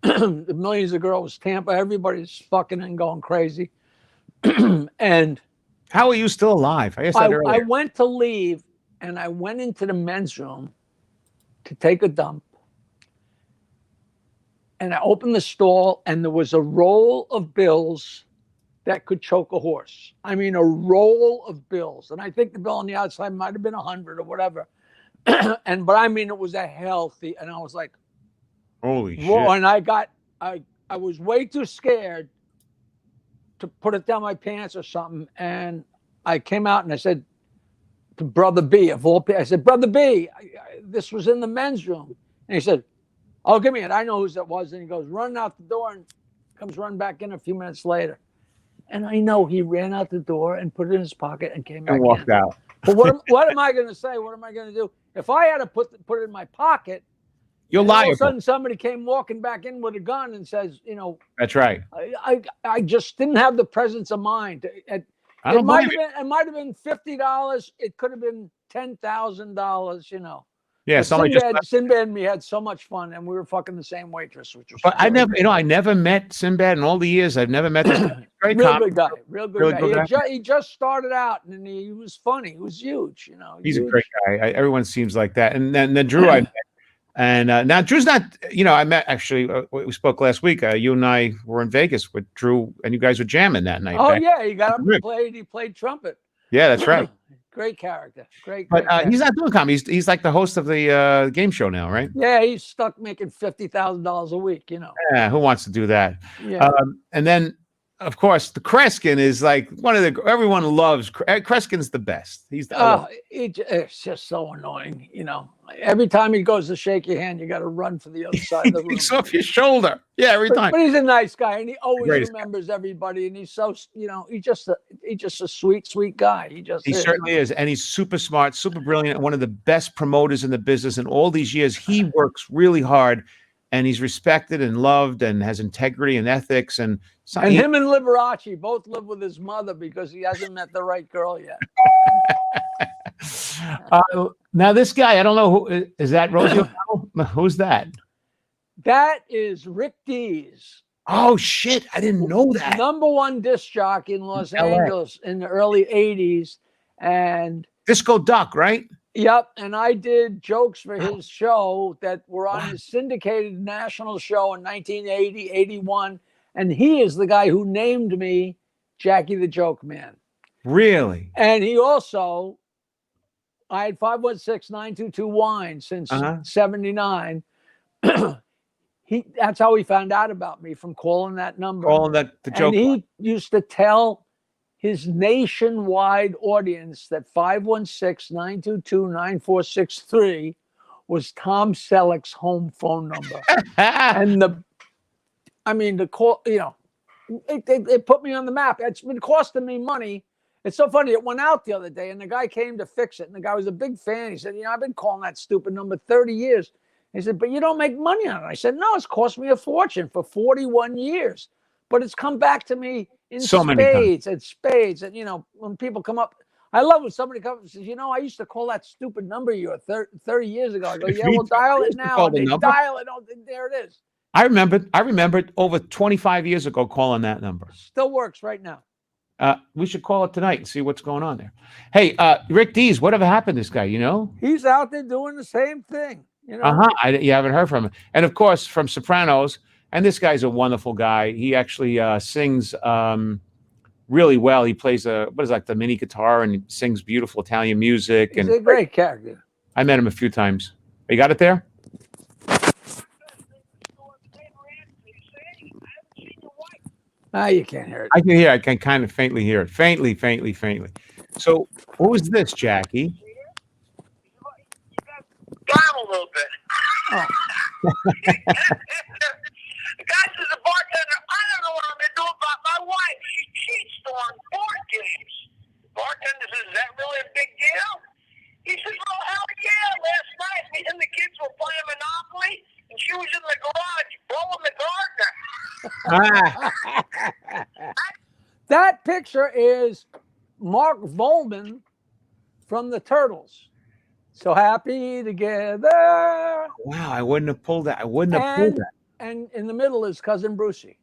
The millions of girls, Tampa, everybody's fucking and going crazy. And how are you still alive? I asked that earlier. I went to leave, and I went into the men's room to take a dump. And I opened the stall, and there was a roll of bills that could choke a horse. I mean, a roll of bills. And I think the bill on the outside might have been 100 or whatever. But I mean, it was a healthy, and I was like, holy shit. And I was way too scared to put it down my pants or something. And I came out and I said to Brother B, I said, "Brother B, this was in the men's room." And he said, "Oh, give me it. I know whose it was." And he goes running out the door and comes running back in a few minutes later. And I know he ran out the door and put it in his pocket and came back and walked out. But what am I going to say? What am I going to do? If I had to put it in my pocket, you're liable. All of a sudden somebody came walking back in with a gun and says, that's right. I just didn't have the presence of mind. It might have been $50. It could have been $10,000. Yeah, Sinbad and me had so much fun, and we were fucking the same waitress, which was. But I never met Sinbad in all the years. I've never met this great good guy, real good guy. He just started out, and he was funny. He was huge, He's a great guy. Everyone seems like that. And then Drew, I met, and now Drew's not. I met actually. We spoke last week. You and I were in Vegas with Drew, and you guys were jamming that night. Oh yeah, he got up and played. He played trumpet. Yeah, that's right. Great character. But Great he's not doing comedy. He's like the host of the game show now, right? Yeah, he's stuck making $50,000 a week. Yeah, who wants to do that? Yeah. And then, of course, the Kreskin is like one of the everyone loves. Kreskin's the best. He's the It's just so annoying. Every time he goes to shake your hand, you got to run for the other side of the room. He's off your shoulder. Yeah, every time. But he's a nice guy, and he always Greatest remembers everybody. And he's so, he's just a sweet guy. He certainly is, and he's super smart, super brilliant, one of the best promoters in the business. And all these years, he works really hard, and he's respected and loved, and has integrity and ethics. And him and Liberace both live with his mother because he hasn't met the right girl yet. Now this guy, I don't know who is that. Rosie O'Donnell? Who's that? That is Rick Dees. Oh shit! I didn't know that. #1 disc jockey in Los Angeles in the early '80s, and Disco Duck, right? Yep, and I did jokes for his show that were on his syndicated national show in 1980, 81, and he is the guy who named me Jakie the Joke Man. Really? And he also, I had 516-922-WINE since 79. That's how he found out about me, from calling that number. Calling the joke. And he used to tell his nationwide audience that 516-922-9463 was Tom Selleck's home phone number. And the call, it put me on the map. It's been costing me money. It's so funny. It went out the other day, and the guy came to fix it. And the guy was a big fan. He said, I've been calling that stupid number 30 years. He said, but you don't make money on it. I said, no, it's cost me a fortune for 41 years. But it's come back to me in so spades and spades. And, when people come up, I love when somebody comes and says, I used to call that stupid number you 30 years ago. I go, yeah, well, dial it now. And they dial it. Oh, there it is. I remembered over 25 years ago calling that number. Still works right now. We should call it tonight and see what's going on there. Hey, Rick Dees, whatever happened to this guy, He's out there doing the same thing. You haven't heard from him. And of course, from Sopranos, and this guy's a wonderful guy. He actually sings really well. He plays the mini guitar, and he sings beautiful Italian music. He's a great character. I met him a few times. You got it there? You can't hear it. I can hear. I can kind of faintly hear it. Faintly. So, who is this, Jakie? Down a little bit. Oh. The guy says, the bartender, I don't know what I'm going to do about my wife. She cheats during board games. The bartender says, is that really a big deal? He says, well, hell yeah. Last night, me and the kids were playing Monopoly, and she was in the garage blowing the gardener. That picture is Mark Volman from the Turtles. So happy together. Wow, I wouldn't have pulled that. And in the middle is Cousin Brucey.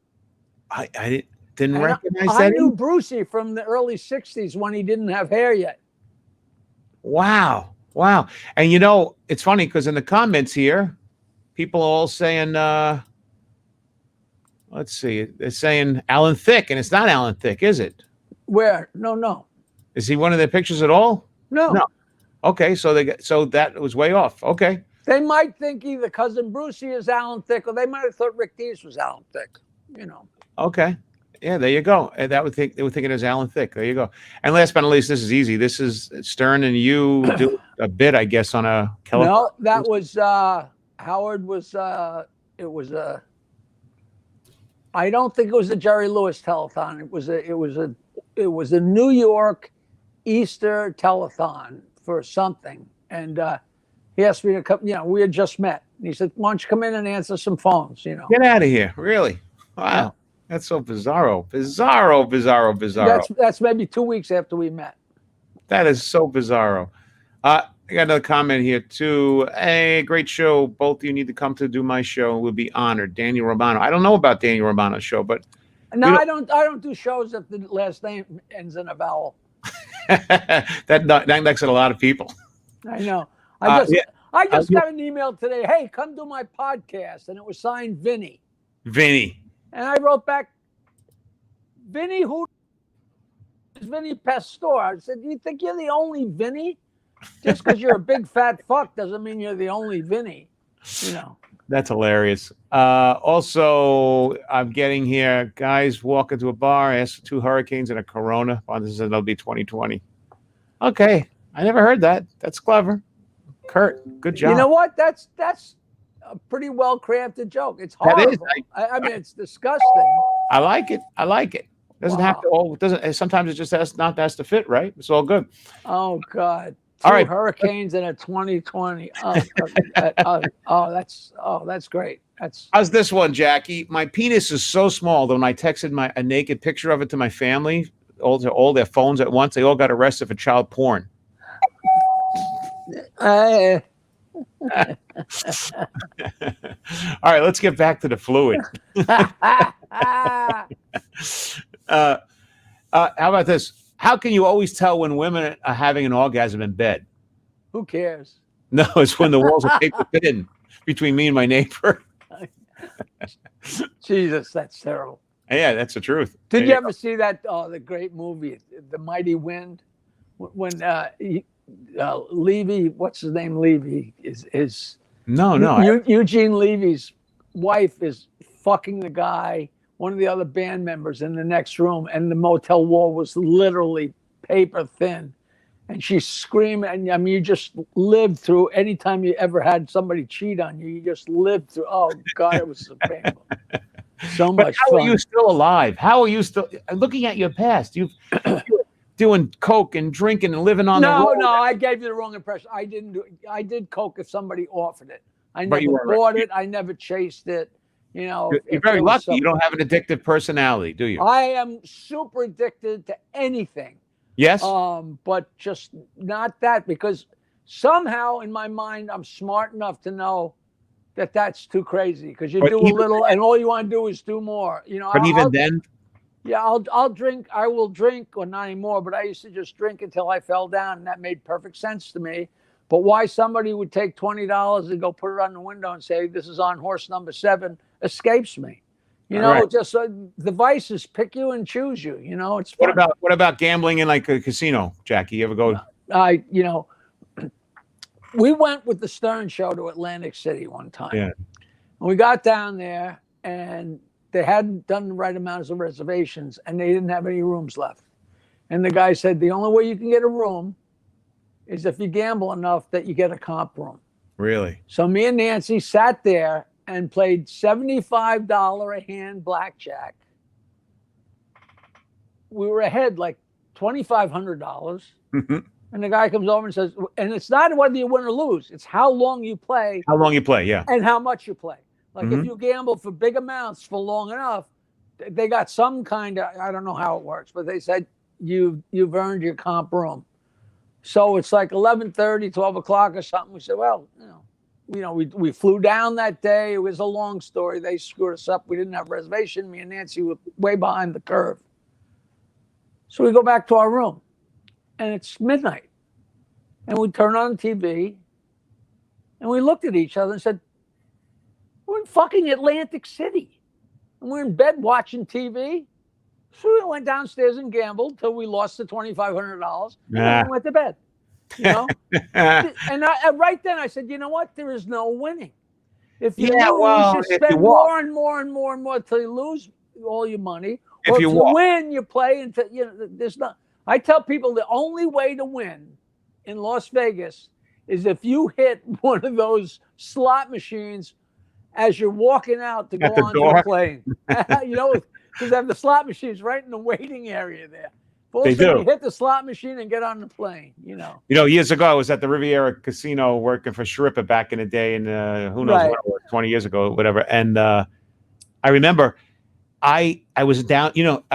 I didn't recognize that. I knew Brucey from the early 60s when he didn't have hair yet. Wow. And it's funny because in the comments here, people are all saying, let's see, they're saying Alan Thicke, and it's not Alan Thicke, is it? Where? No. Is he one of their pictures at all? No. Okay, so that was way off. Okay. They might think either Cousin Brucey is Alan Thicke, or they might have thought Rick Dees was Alan Thicke. Okay. Yeah, there you go. And they would think it was Alan Thicke. There you go. And last but not least, this is easy. This is Stern and you do a bit, I guess, on a telephone. No, that was Howard was I don't think it was a Jerry Lewis telethon. It was a New York Easter telethon for something. And he asked me to come, we had just met. And he said, why don't you come in and answer some phones, Get out of here. Really? Wow. Yeah. That's so bizarro. That's maybe 2 weeks after we met. That is so bizarro. I got another comment here too. Hey, great show. Both of you need to come to do my show. We'll be honored. Daniel Romano. I don't know about Daniel Romano's show, but no, I don't do shows if the last name ends in a vowel. that makes it a lot of people. I know. I just got an email today. Hey, come do my podcast, and it was signed Vinny. Vinny. And I wrote back, Vinny, who Vinny Pastore. I said, "Do you think you're the only Vinny? Just because you're a big fat fuck doesn't mean you're the only Vinny." You know. That's hilarious. Also, I'm getting here. Guys walk into a bar, ask for 2 hurricanes and a Corona. Oh, this is it'll be 2020. Okay, I never heard that. That's clever, Kurt. Good job. You know what? That's a pretty well crafted joke. It's That is. horrible. I mean, it's disgusting. I like it. I like it. Doesn't have to. Wow. All doesn't. Sometimes it just has to fit, right? It's all good. Oh God. All right. Hurricanes in a 2020. That's great. How's this one, Jackie? My penis is so small that when I texted a naked picture of it to my family, all their phones at once, they all got arrested for child porn. Uh, All right, let's get back to the fluid. How about this? How can you always tell when women are having an orgasm in bed? Who cares? No, it's when the walls of paper fit in between me and my neighbor. Jesus, that's terrible. Yeah, that's the truth. Did you ever see that? The great movie, The Mighty Wind, when Levy, what's his name? Levy is no. Eugene Levy's wife is fucking the guy, one of the other band members, in the next room, and the motel wall was literally paper thin, and she's screaming. And I mean, you just lived through. Anytime you ever had somebody cheat on you, you just lived through. Oh God, it was so painful. So But much how fun. are you still alive? How are you still looking at your past? You're doing coke and drinking and living on the road. No, I gave you the wrong impression. I didn't do it. I did coke if somebody offered it. I But you never weren't bought it. I never chased it. You know, You're if very there was lucky. You don't something. have an addictive personality, do you? I am super addicted to anything. Yes. But just not that, because somehow in my mind I'm smart enough to know that that's too crazy, because you But do a even little and all you want to do is do more. You know, But even then, yeah, I'll drink. I will drink, or not anymore, but I used to just drink until I fell down, and that made perfect sense to me. But why somebody would take $20 and go put it on the window and say, "This is on horse number 7," escapes me. You know, Right. just the vices pick you and choose you. You know, it's fun. what about gambling in like a casino, Jackie? You ever go? You know, we went with the Stern Show to Atlantic City one time. Yeah. And we got down there, and they hadn't done the right amounts of reservations, and they didn't have any rooms left. And the guy said, the only way you can get a room is if you gamble enough that you get a comp room. Really? So me and Nancy sat there and played $75 a hand blackjack. We were ahead like $2,500. Mhm. And the guy comes over and says, and it's not whether you win or lose, it's how long you play How long you play? Yeah. and how much you play. Like Mhm. if you gamble for big amounts for long enough, they got some kind of, I don't know how it works, but they said you've earned your comp room. So it's like 11:30, 12 o'clock or something. We said, well, we flew down that day. It was a long story. They screwed us up. We didn't have a reservation. Me and Nancy were way behind the curve. So we go back to our room, and it's midnight. And we turn on the TV, and we looked at each other and said, we're in fucking Atlantic City. And we're in bed watching TV. So we went downstairs and gambled till we lost the $2,500. And then we went to bed. You know? And right then I said, you know what? There is no winning. If you lose, you spend more and more and more and more till you lose all your money. Or if you win, you play until there's not. I tell people the only way to win in Las Vegas is if you hit one of those slot machines as you're walking out to go onto the plane. Because they have the slot machines right in the waiting area there. They do. You hit the slot machine and get on the plane, Years ago, I was at the Riviera Casino working for Shrippa back in the day, and who knows, Right. what it was, 20 years ago, whatever. And I remember I was down,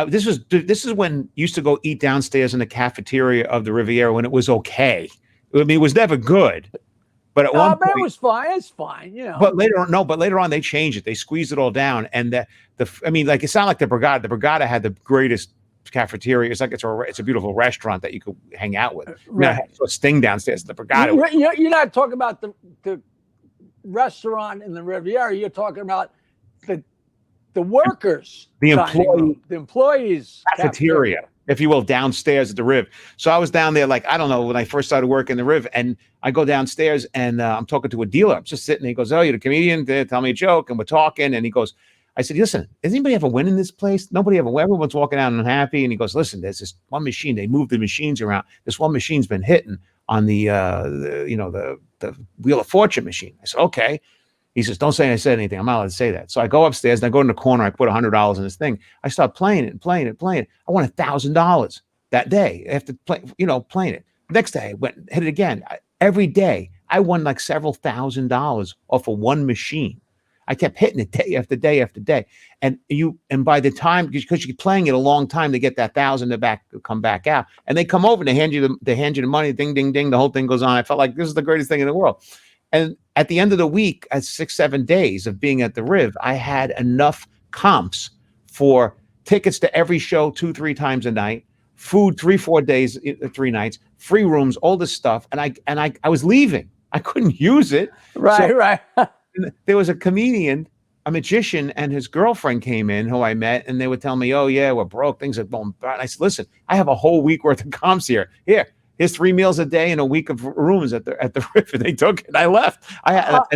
this is when you used to go eat downstairs in the cafeteria of the Riviera when it was okay. I mean, it was never good. But at one point, it was fine. It's fine, But later on, they changed it. They squeezed it all down, and it's not like the Brigada. The Brigada had the greatest cafeteria. It's like it's a beautiful restaurant that you could hang out with. Right. So Sting downstairs. The Brigada. You're not talking about the restaurant in the Riviera. You're talking about the workers, The dining room, the employees cafeteria. if you will, downstairs at the Riv. So I was down there, like, I don't know, when I first started working the Riv, and I go downstairs and I'm talking to a dealer. I'm just sitting there. He goes, "Oh, you're the comedian? Tell me a joke." And we're talking. And he goes, I said, "Listen, does anybody ever win in this place?" Nobody ever. Everyone's walking out unhappy. And he goes, "Listen, there's this one machine. They move the machines around. This one machine's been hitting on the Wheel of Fortune machine." I said, "Okay." He says, "Don't say I said anything. I'm not allowed to say that." So I go upstairs and I go in the corner. I put $100 in this thing. I start playing it and playing it and playing it. I won $1,000 that day after playing it. Next day, I went hit it again. Every day, I won like several $1,000s off of one machine. I kept hitting it day after day after day. And by the time, because you're playing it a long time to get that 1,000 to come back out, and they come over and they hand you the money, ding, ding, ding. The whole thing goes on. I felt like this is the greatest thing in the world. And at the end of the week, at 6-7 days of being at the Riv, I had enough comps for tickets to every show 2-3 times a night, food 3-4 days, 3 nights, free rooms, all this stuff. And I was leaving. I couldn't use it. Right. There was a comedian, a magician, and his girlfriend came in who I met, and they would tell me, "Oh yeah, we're broke. Things are going bad." And I said, "Listen, I have a whole week worth of comps here. Here's 3 meals a day and a week of rooms at the River." They took it. I left. I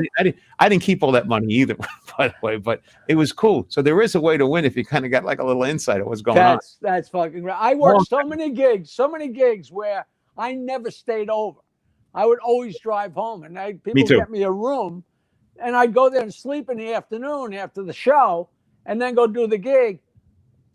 didn't keep all that money either, by the way, but it was cool. So there is a way to win if you kind of got like a little insight of what's going on. That's fucking right. I worked so many gigs where I never stayed over. I would always drive home, and people would get me a room, and I'd go there and sleep in the afternoon after the show, and then go do the gig.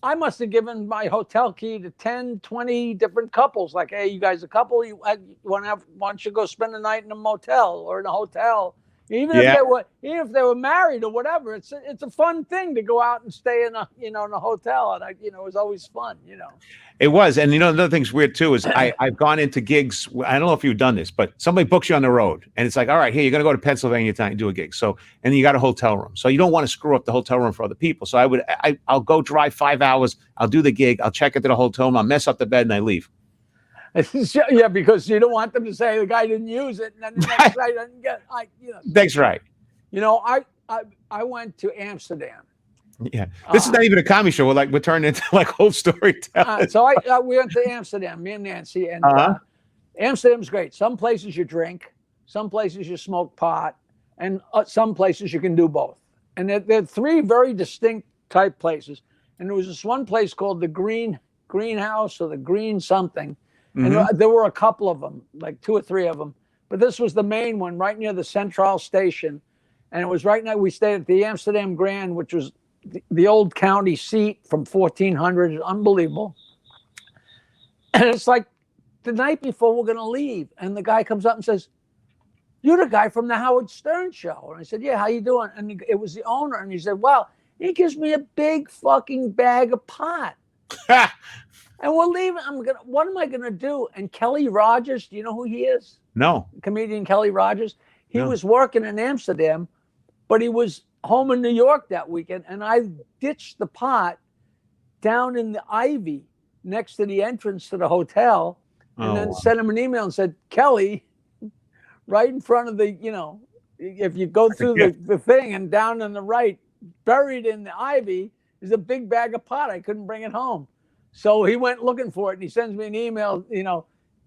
I must have given my hotel key to 10, 20 different couples. Like, "Hey, you guys a couple? Why don't you go spend the night in a motel or in a hotel?" Even if they were married or whatever, it's a fun thing to go out and stay in in a hotel, and it was always fun. It was, and another thing's weird too is I've gone into gigs. I don't know if you've done this, but somebody books you on the road, and it's like, "All right, here you're going to go to Pennsylvania tonight and do a gig." So, and then you got a hotel room, so you don't want to screw up the hotel room for other people. So I'll go drive 5 hours. I'll do the gig. I'll check into the hotel room. I'll mess up the bed and I leave. Yeah, because you don't want them to say the guy didn't use it, and then the next guy doesn't get. That's right. I went to Amsterdam. Yeah, this is not even a comedy show. We're turning into like whole storytelling. So we went to Amsterdam, me and Nancy, and Amsterdam's great. Some places you drink, some places you smoke pot, and some places you can do both. And they're 3 very distinct type places. And there was this one place called the Greenhouse or the Green something. And there were a couple of them, like 2 or 3 of them. But this was the main one right near the Central Station. And it was right now, we stayed at the Amsterdam Grand, which was the old county seat from 1400. Unbelievable. And it's like the night before we're going to leave. And the guy comes up and says, "You're the guy from the Howard Stern show." And I said, "Yeah, how you doing?" And it was the owner. And he said, "Well," he gives me a big fucking bag of pot. And we're leaving. What am I going to do? And Kelly Rogers, do you know who he is? No. Comedian Kelly Rogers. He was working in Amsterdam, but he was home in New York that weekend. And I ditched the pot down in the ivy next to the entrance to the hotel, and then sent him an email and said, "Kelly, right in front of the, if you go through the thing and down on the right, buried in the ivy is a big bag of pot. I couldn't bring it home." So he went looking for it, and he sends me an email,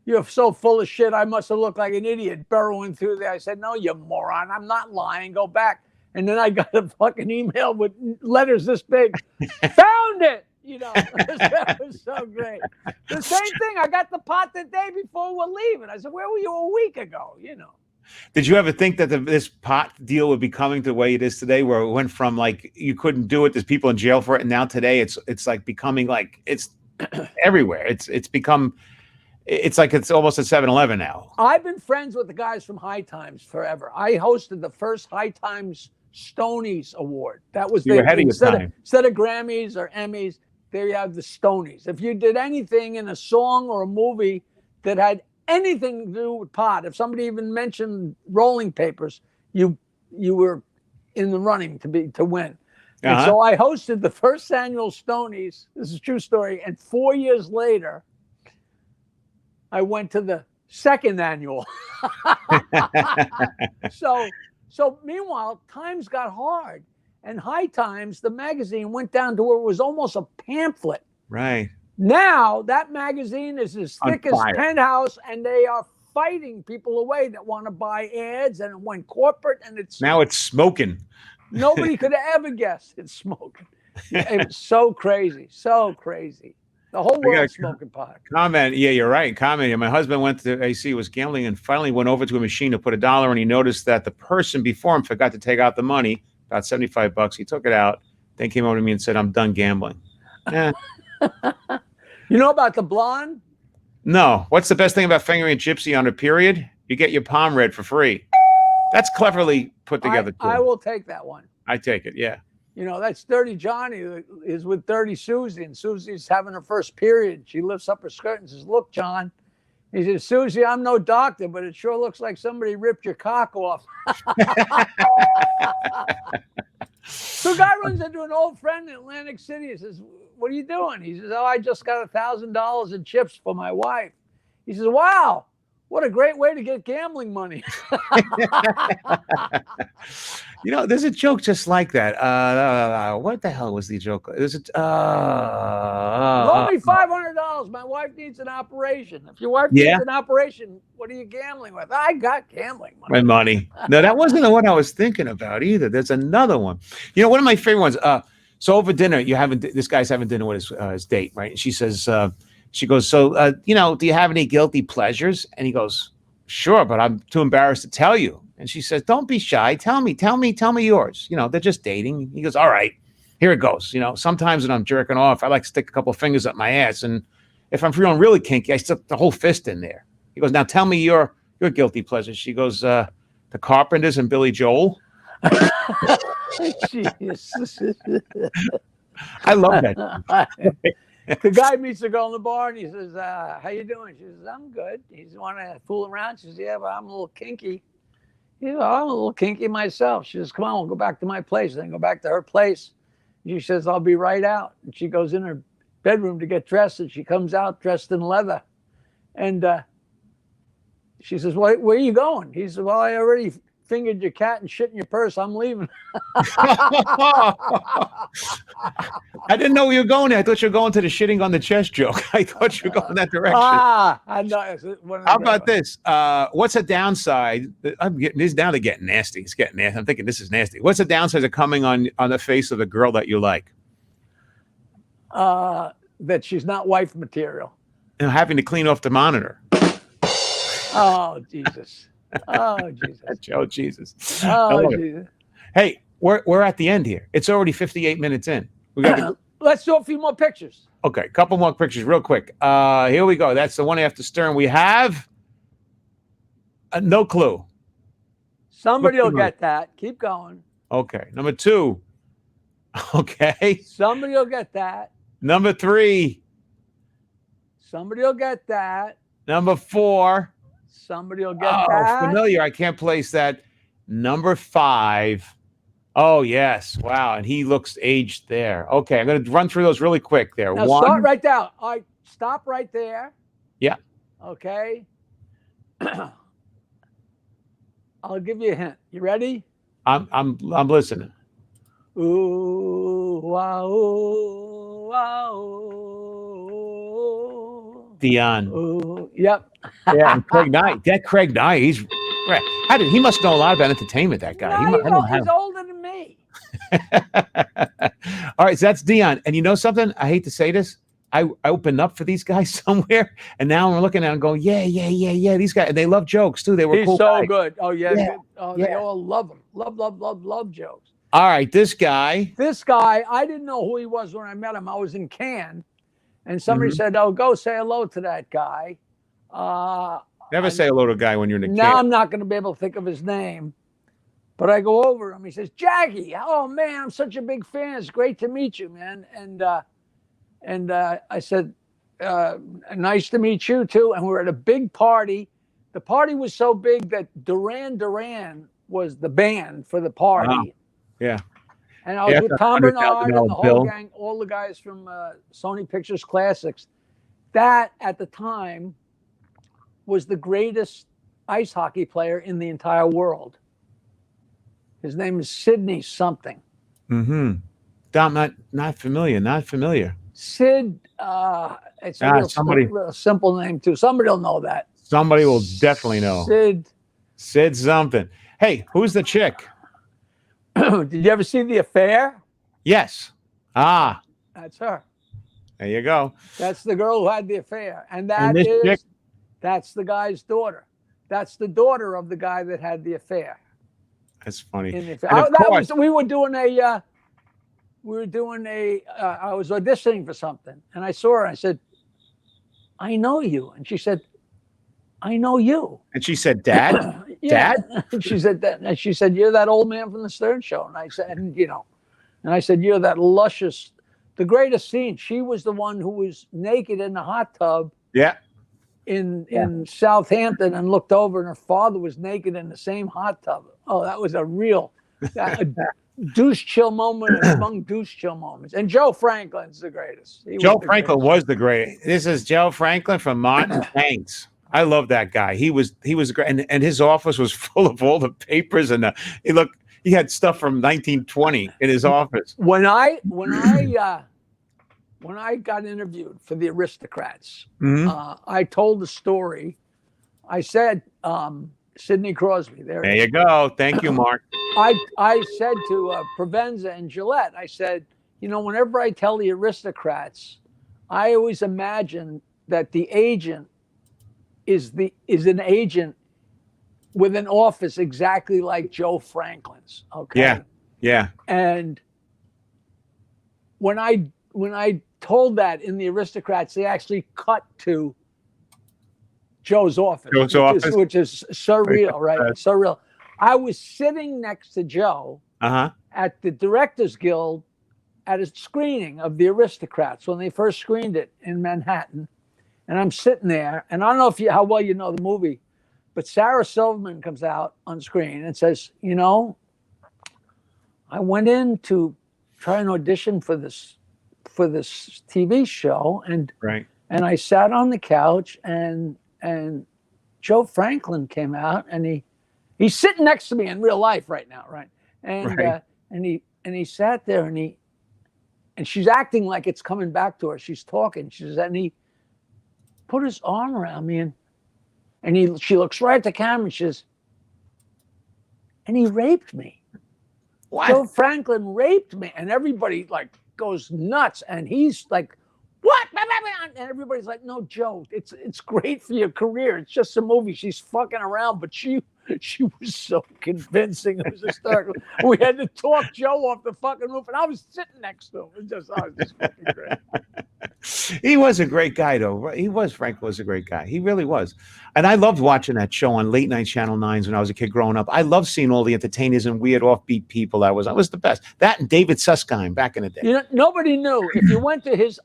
"You're so full of shit. I must have looked like an idiot burrowing through there." I said, "No, you moron. I'm not lying. Go back." And then I got a fucking email with letters this big. "Found it." That was so great. The same thing. I got the pot the day before we're leaving. I said, "Where were you a week ago?" Did you ever think that this pot deal would be coming to the way it is today, where it went from like you couldn't do it, there's people in jail for it, and now today it's like becoming like it's everywhere. It's become, it's like it's almost a 7-Eleven now. I've been friends with the guys from High Times forever. I hosted the first High Times Stonies Award. That was ahead of your time. Instead of Grammys or Emmys, there you have the Stonies. If you did anything in a song or a movie that had anything to do with pot, if somebody even mentioned rolling papers, you were in the running to win. And so I hosted the first annual Stonies. This is a true story. And 4 years later, I went to the second annual. So meanwhile, times got hard, and High Times, the magazine, went down to where it was almost a pamphlet. Right. Now that magazine is as On thick as fire. Penthouse, and they are fighting people away that want to buy ads, and it went corporate, and it's Now it's smoking. nobody could have ever guessed it's smoking. It was so crazy, so crazy. The whole got a world's smoking pot. Comment. Yeah, you're right. Comment. My husband went to AC, was gambling, and finally went over to a machine to put $1, and he noticed that the person before him forgot to take out the money, about $75. He took it out, then came over to me and said, "I'm done gambling." Eh. You know about the blonde? No. What's the best thing about fingering a gypsy on a period? You get your palm read for free. That's cleverly put together. I will take that one. I take it. Yeah. You know, that's Dirty Johnny who is with Dirty Susie, and Susie's having her first period. She lifts up her skirt and says, "Look, John." He says, "Susie, I'm no doctor, but it sure looks like somebody ripped your cock off." So a guy runs into an old friend in Atlantic City. He says, "What are you doing?" He says, "Oh, I just got $1,000 in chips for my wife." He says, "Wow, what a great way to get gambling money." You know, there's a joke just like that. What the hell was the joke? There's a Loan me $500. My wife needs an operation. If your wife needs an operation, what are you gambling with? I got gambling money. my money. No, that wasn't the one I was thinking about either. There's another one. You know, one of my favorite ones. So over dinner, this guy's having dinner with his date, right? And she says, she goes, "So, you know, do you have any guilty pleasures?" And he goes, "Sure, but I'm too embarrassed to tell you." And she says, "Don't be shy. Tell me yours." You know, they're just dating. He goes, "All right, here it goes. You know, sometimes when I'm jerking off, I like to stick a couple of fingers up my ass. And if I'm feeling really kinky, I stick the whole fist in there." He goes, "Now tell me your guilty pleasures." She goes, "The Carpenters and Billy Joel." I love that. The guy meets the girl in the bar and he says, "How you doing?" She says, "I'm good." He says, "Want to fool around?" She says, "Yeah, but I'm a little kinky." He says, "I'm a little kinky myself." She says, "Come on, we'll go back to my place." Then go back to her place. She says, "I'll be right out." And she goes in her bedroom to get dressed, and she comes out dressed in leather. And she says, "Where are you going?" He says, "Well, I already fingered your cat and shit in your purse. I'm leaving." I didn't know you were going there. I thought you were going to the shitting on the chest joke. I thought you were going that direction. I know. How about this? What's a downside? I'm getting this now. They're getting nasty. It's getting nasty. I'm thinking this is nasty. What's the downside of coming on the face of a girl that you like? That she's not wife material. And having to clean off the monitor. Oh, Jesus. Oh, Jesus. Oh, Jesus. Oh, Jesus. Hey, we're at the end here. It's already 58 minutes in. We got Let's do a few more pictures. Okay, a couple more pictures real quick. Here we go. That's the one after Stern. We have no clue. Somebody will get that. Keep going. Okay. Number 2. Okay. Somebody will get that. Number 3. Somebody will get that. Number 4. Somebody will get that. Familiar. I can't place that. Number 5. Oh, yes. Wow. And he looks aged there. Okay. I'm going to run through those really quick there. Now 1. start right down. All right. Stop right there. Yeah. Okay. I'll give you a hint. You ready? I'm listening. Ooh, wow, ooh, wow, ooh. Dion. Ooh, yep. Yeah, and Craig Knight. That Craig Knight, he's right. He must know a lot about entertainment, that guy. No, he's older than me. All right, so that's Dion. And you know something? I hate to say this. I opened up for these guys somewhere, and now I'm looking at them going, yeah. These guys, and they love jokes too. They were He's cool so guys. good. Oh, yeah. Yeah. Oh, they all love him. Love jokes. All right, this guy, I didn't know who he was when I met him. I was in Cannes, and somebody said, "Oh, go say hello to that guy." never say hello to a guy when you're in a Now camp. I'm not going to be able to think of his name, but I go over to him. He says, "Jakie, oh man, I'm such a big fan. It's great to meet you, man." And I said, "Nice to meet you too." And we were at a big party. The party was so big that Duran Duran was the band for the party. Wow. Yeah. And I was with Tom Bernard and the whole gang, all the guys from Sony Pictures Classics. That, at the time, was the greatest ice hockey player in the entire world. His name is Sidney something. Mm-hmm. Not familiar. Sid. It's a real simple name too. Somebody will know that. Somebody will definitely know. Sid something. Hey, who's the chick? Did you ever see The Affair? Yes. Ah, That's her. there you go. That's the girl who had the affair, and that's the guy's daughter. That's the daughter of the guy that had the affair. That's funny. We were doing a. I was auditioning for something, and I saw her. I said, "I know you," and she said, "I know you." And she said, "Dad, Yeah. Dad." And she said that. And she said, "You're that old man from the Stern Show." And I said, and I said, "You're that luscious." The greatest scene. She was the one who was naked in the hot tub. Yeah. In Southampton, and looked over, and her father was naked in the same hot tub. Oh, that was a real douche chill moment among douche chill moments. And Joe Franklin's the greatest. Joe Franklin was the greatest. This is Joe Franklin from Martin Banks. I love that guy. He was great, and his office was full of all the papers, and he had stuff from 1920 in his office. When I got interviewed for the Aristocrats, I told the story. I said, Sidney Crosby. There you go. Thank you, Mark. I said to Provenza and Gillette, I said, whenever I tell the Aristocrats, I always imagine that the agent is an agent with an office exactly like Joe Franklin's. Okay. Yeah. And when I told that in the Aristocrats, they actually cut to Joe's office, which is surreal, right? Surreal. I was sitting next to Joe at the Directors Guild at a screening of the Aristocrats when they first screened it in Manhattan. And I'm sitting there, and I don't know how well you know the movie, but Sarah Silverman comes out on screen and says, I went in to try and audition for this TV show, and I sat on the couch, and Joe Franklin came out, and he's sitting next to me in real life right now, right? And he sat there, and she's acting like it's coming back to her. She's talking. She says, and he put his arm around me, and she looks right at the camera, and she says, and he raped me. What? Joe Franklin raped me, and everybody goes nuts, and he's like, what? And everybody's like, no, Joe, it's great for your career. It's just a movie. She's fucking around, but she was so convincing. It was hysterical. We had to talk Joe off the fucking roof, and I was sitting next to him. It was just fucking great. He was a great guy, though. Frank was a great guy. He really was. And I loved watching that show on late night Channel 9s when I was a kid growing up. I loved seeing all the entertainers and weird offbeat people. I was the best. That and David Susskind back in the day. Nobody knew. If you went to his,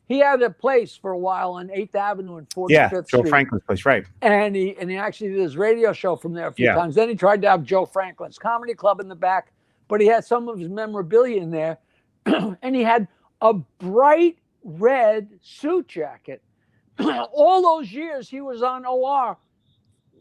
he had a place for a while on 8th Avenue and 45th Street. Joe Franklin's place, right. And he actually did his radio show from there a few times. Then he tried to have Joe Franklin's Comedy Club in the back, but he had some of his memorabilia in there. And he had a bright red suit jacket. All those years he was on OR,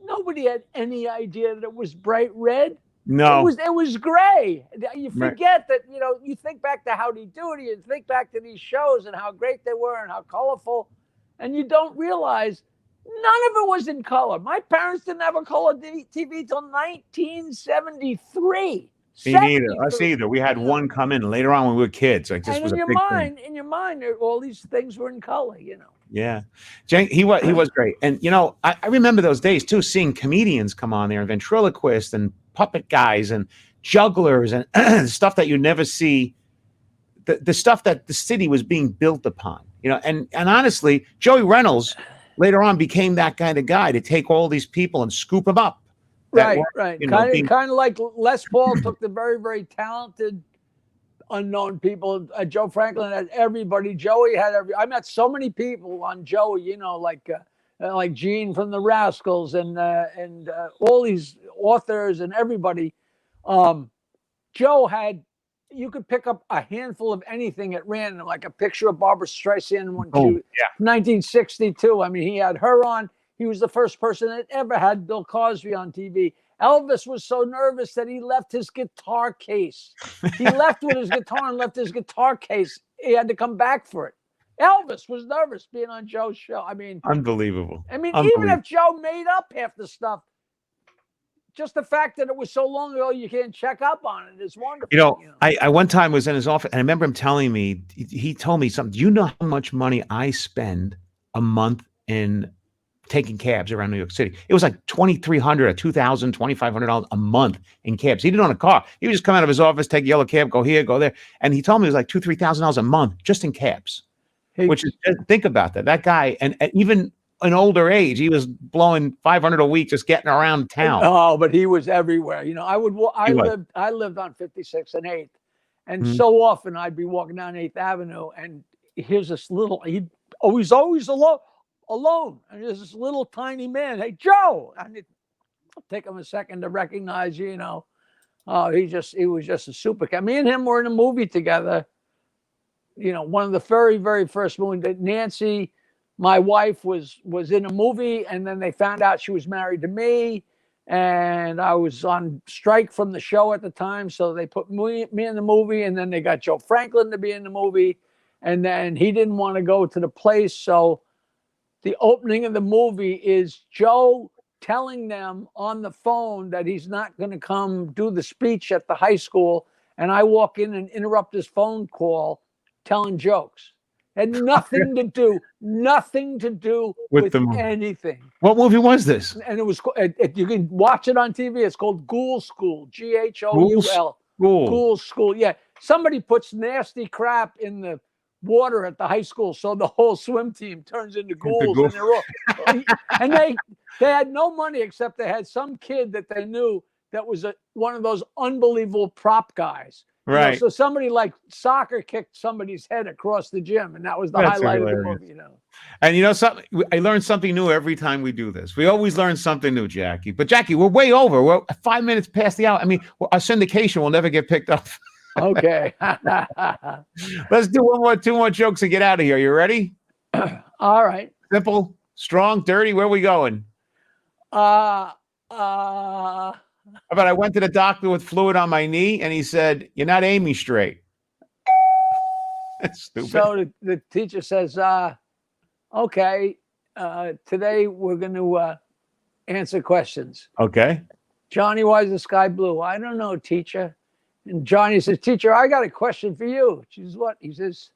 nobody had any idea that it was bright red. No, it was gray. You forget that, you think back to Howdy Doody, and think back to these shows and how great they were and how colorful, and you don't realize none of it was in color. My parents didn't have a color TV till 1973. Me neither. Us either. We had one come in later on when we were kids. Like this was a big thing. In your mind, all these things were in color. Yeah, he was great. And I remember those days too, seeing comedians come on there and ventriloquists and puppet guys and jugglers and stuff that you never see. The stuff that the city was being built upon. And honestly, Joey Reynolds later on became that kind of guy to take all these people and scoop them up. Right. Kind of like Les Paul took the very, very talented, unknown people. Joe Franklin had everybody. Joey had I met so many people on Joey. Like Gene from the Rascals and all these authors and everybody. Joe had. You could pick up a handful of anything at random, like a picture of Barbara Streisand when 1962. I mean, he had her on. He was the first person that ever had Bill Cosby on TV. Elvis was so nervous that he left his guitar case. He left with his guitar and left his guitar case he had to come back for it. Elvis was nervous being on Joe's show. I mean, Unbelievable. even if Joe made up half the stuff, just the fact that it was so long ago, you can't check up on it is wonderful. I one time was in his office, and I remember him telling me, he told me something. Do you know how much money I spend a month in taking cabs around New York City? It was like $2,300 or $2,000, $2,500 a month in cabs. He didn't own a car. He would just come out of his office, take a yellow cab, go here, go there. And he told me it was like $2,000, $3,000 a month just in cabs. Which is, think about that. That guy, and even an older age, he was blowing $500 a week just getting around town. Oh, but he was everywhere. I lived on 56 and 8th, and so often I'd be walking down 8th Avenue, and here's this he's always alone, and there's this little tiny man. Hey, Joe, and it'll take him a second to recognize you. He was just a super cat. Me and him were in a movie together. One of the very, very first movies that Nancy, my wife, was in a movie, and then they found out she was married to me, and I was on strike from the show at the time, so they put me in the movie, and then they got Joe Franklin to be in the movie, and then he didn't want to go to the place, so the opening of the movie is Joe telling them on the phone that he's not going to come do the speech at the high school, and I walk in and interrupt his phone call telling jokes. Had nothing to do with anything. What movie was this? And it was, you can watch it on TV. It's called Ghoul School. Ghoul. Ghoul School. Yeah. Somebody puts nasty crap in the water at the high school, so the whole swim team turns into ghouls. And they're all, and they had no money except they had some kid that they knew that was one of those unbelievable prop guys. Right. So somebody like soccer kicked somebody's head across the gym, and that was the highlight of the movie. And something, I learn something new every time we do this. We always learn something new, Jackie. But Jackie, we're way over. We're 5 minutes past the hour. I mean, our syndication will never get picked up. Okay. Let's do two more jokes and get out of here. You ready? All right. Simple, strong, dirty. Where are we going? How about I went to the doctor with fluid on my knee, and he said, "You're not aiming straight." That's stupid. So the teacher says, okay, today we're going to answer questions. Okay. Johnny, why is the sky blue? I don't know, teacher. And Johnny says, teacher, I got a question for you. She says, what? He says,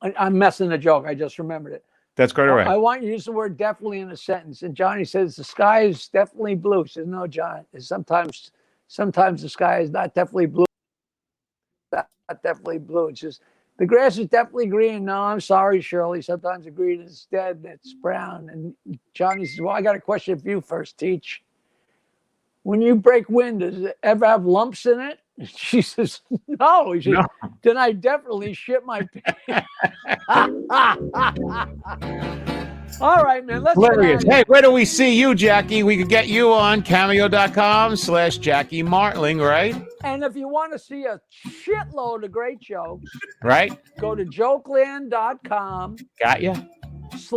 I'm messing the joke. I just remembered it. That's quite all right. I want you to use the word definitely in a sentence. And Johnny says, the sky is definitely blue. She says, no, John, sometimes the sky is not definitely blue. Not definitely blue. It's just, the grass is definitely green. No, I'm sorry, Shirley. Sometimes the green is dead and it's brown. And Johnny says, well, I got a question for you first, Teach. When you break wind, does it ever have lumps in it? She says, no. He says, no. Then I definitely shit my pants. All right, man. Let's hilarious. Hey, where do we see you, Jackie? We could get you on cameo.com/Jackie Martling, right? And if you want to see a shitload of great jokes, right? Go to jokeland.com. Got you. /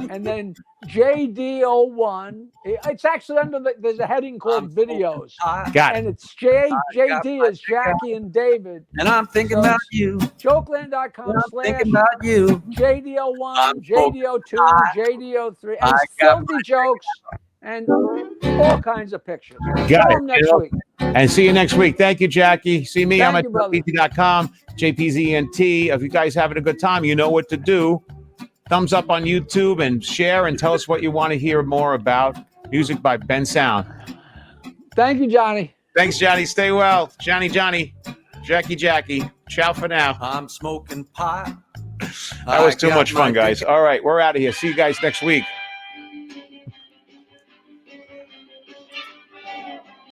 and then JD01. It's actually there's a heading called videos. Got it. And it's JD is Jackie and David. And I'm thinking about you. Jokeland.com / thinking about you. JD01, JD02, JD03, and filthy jokes and all kinds of pictures. Got it. Next week. And see you next week. Thank you, Jackie. See me. I'm at JPZ.com, JPZENT. If you guys having a good time, you know what to do. Thumbs up on YouTube and share and tell us what you want to hear more about. Music by Ben Sound. Thank you, Johnny. Thanks, Johnny. Stay well. Johnny. Jackie. Ciao for now. I'm smoking pot. That was too much fun, guys. All right, we're out of here. See you guys next week.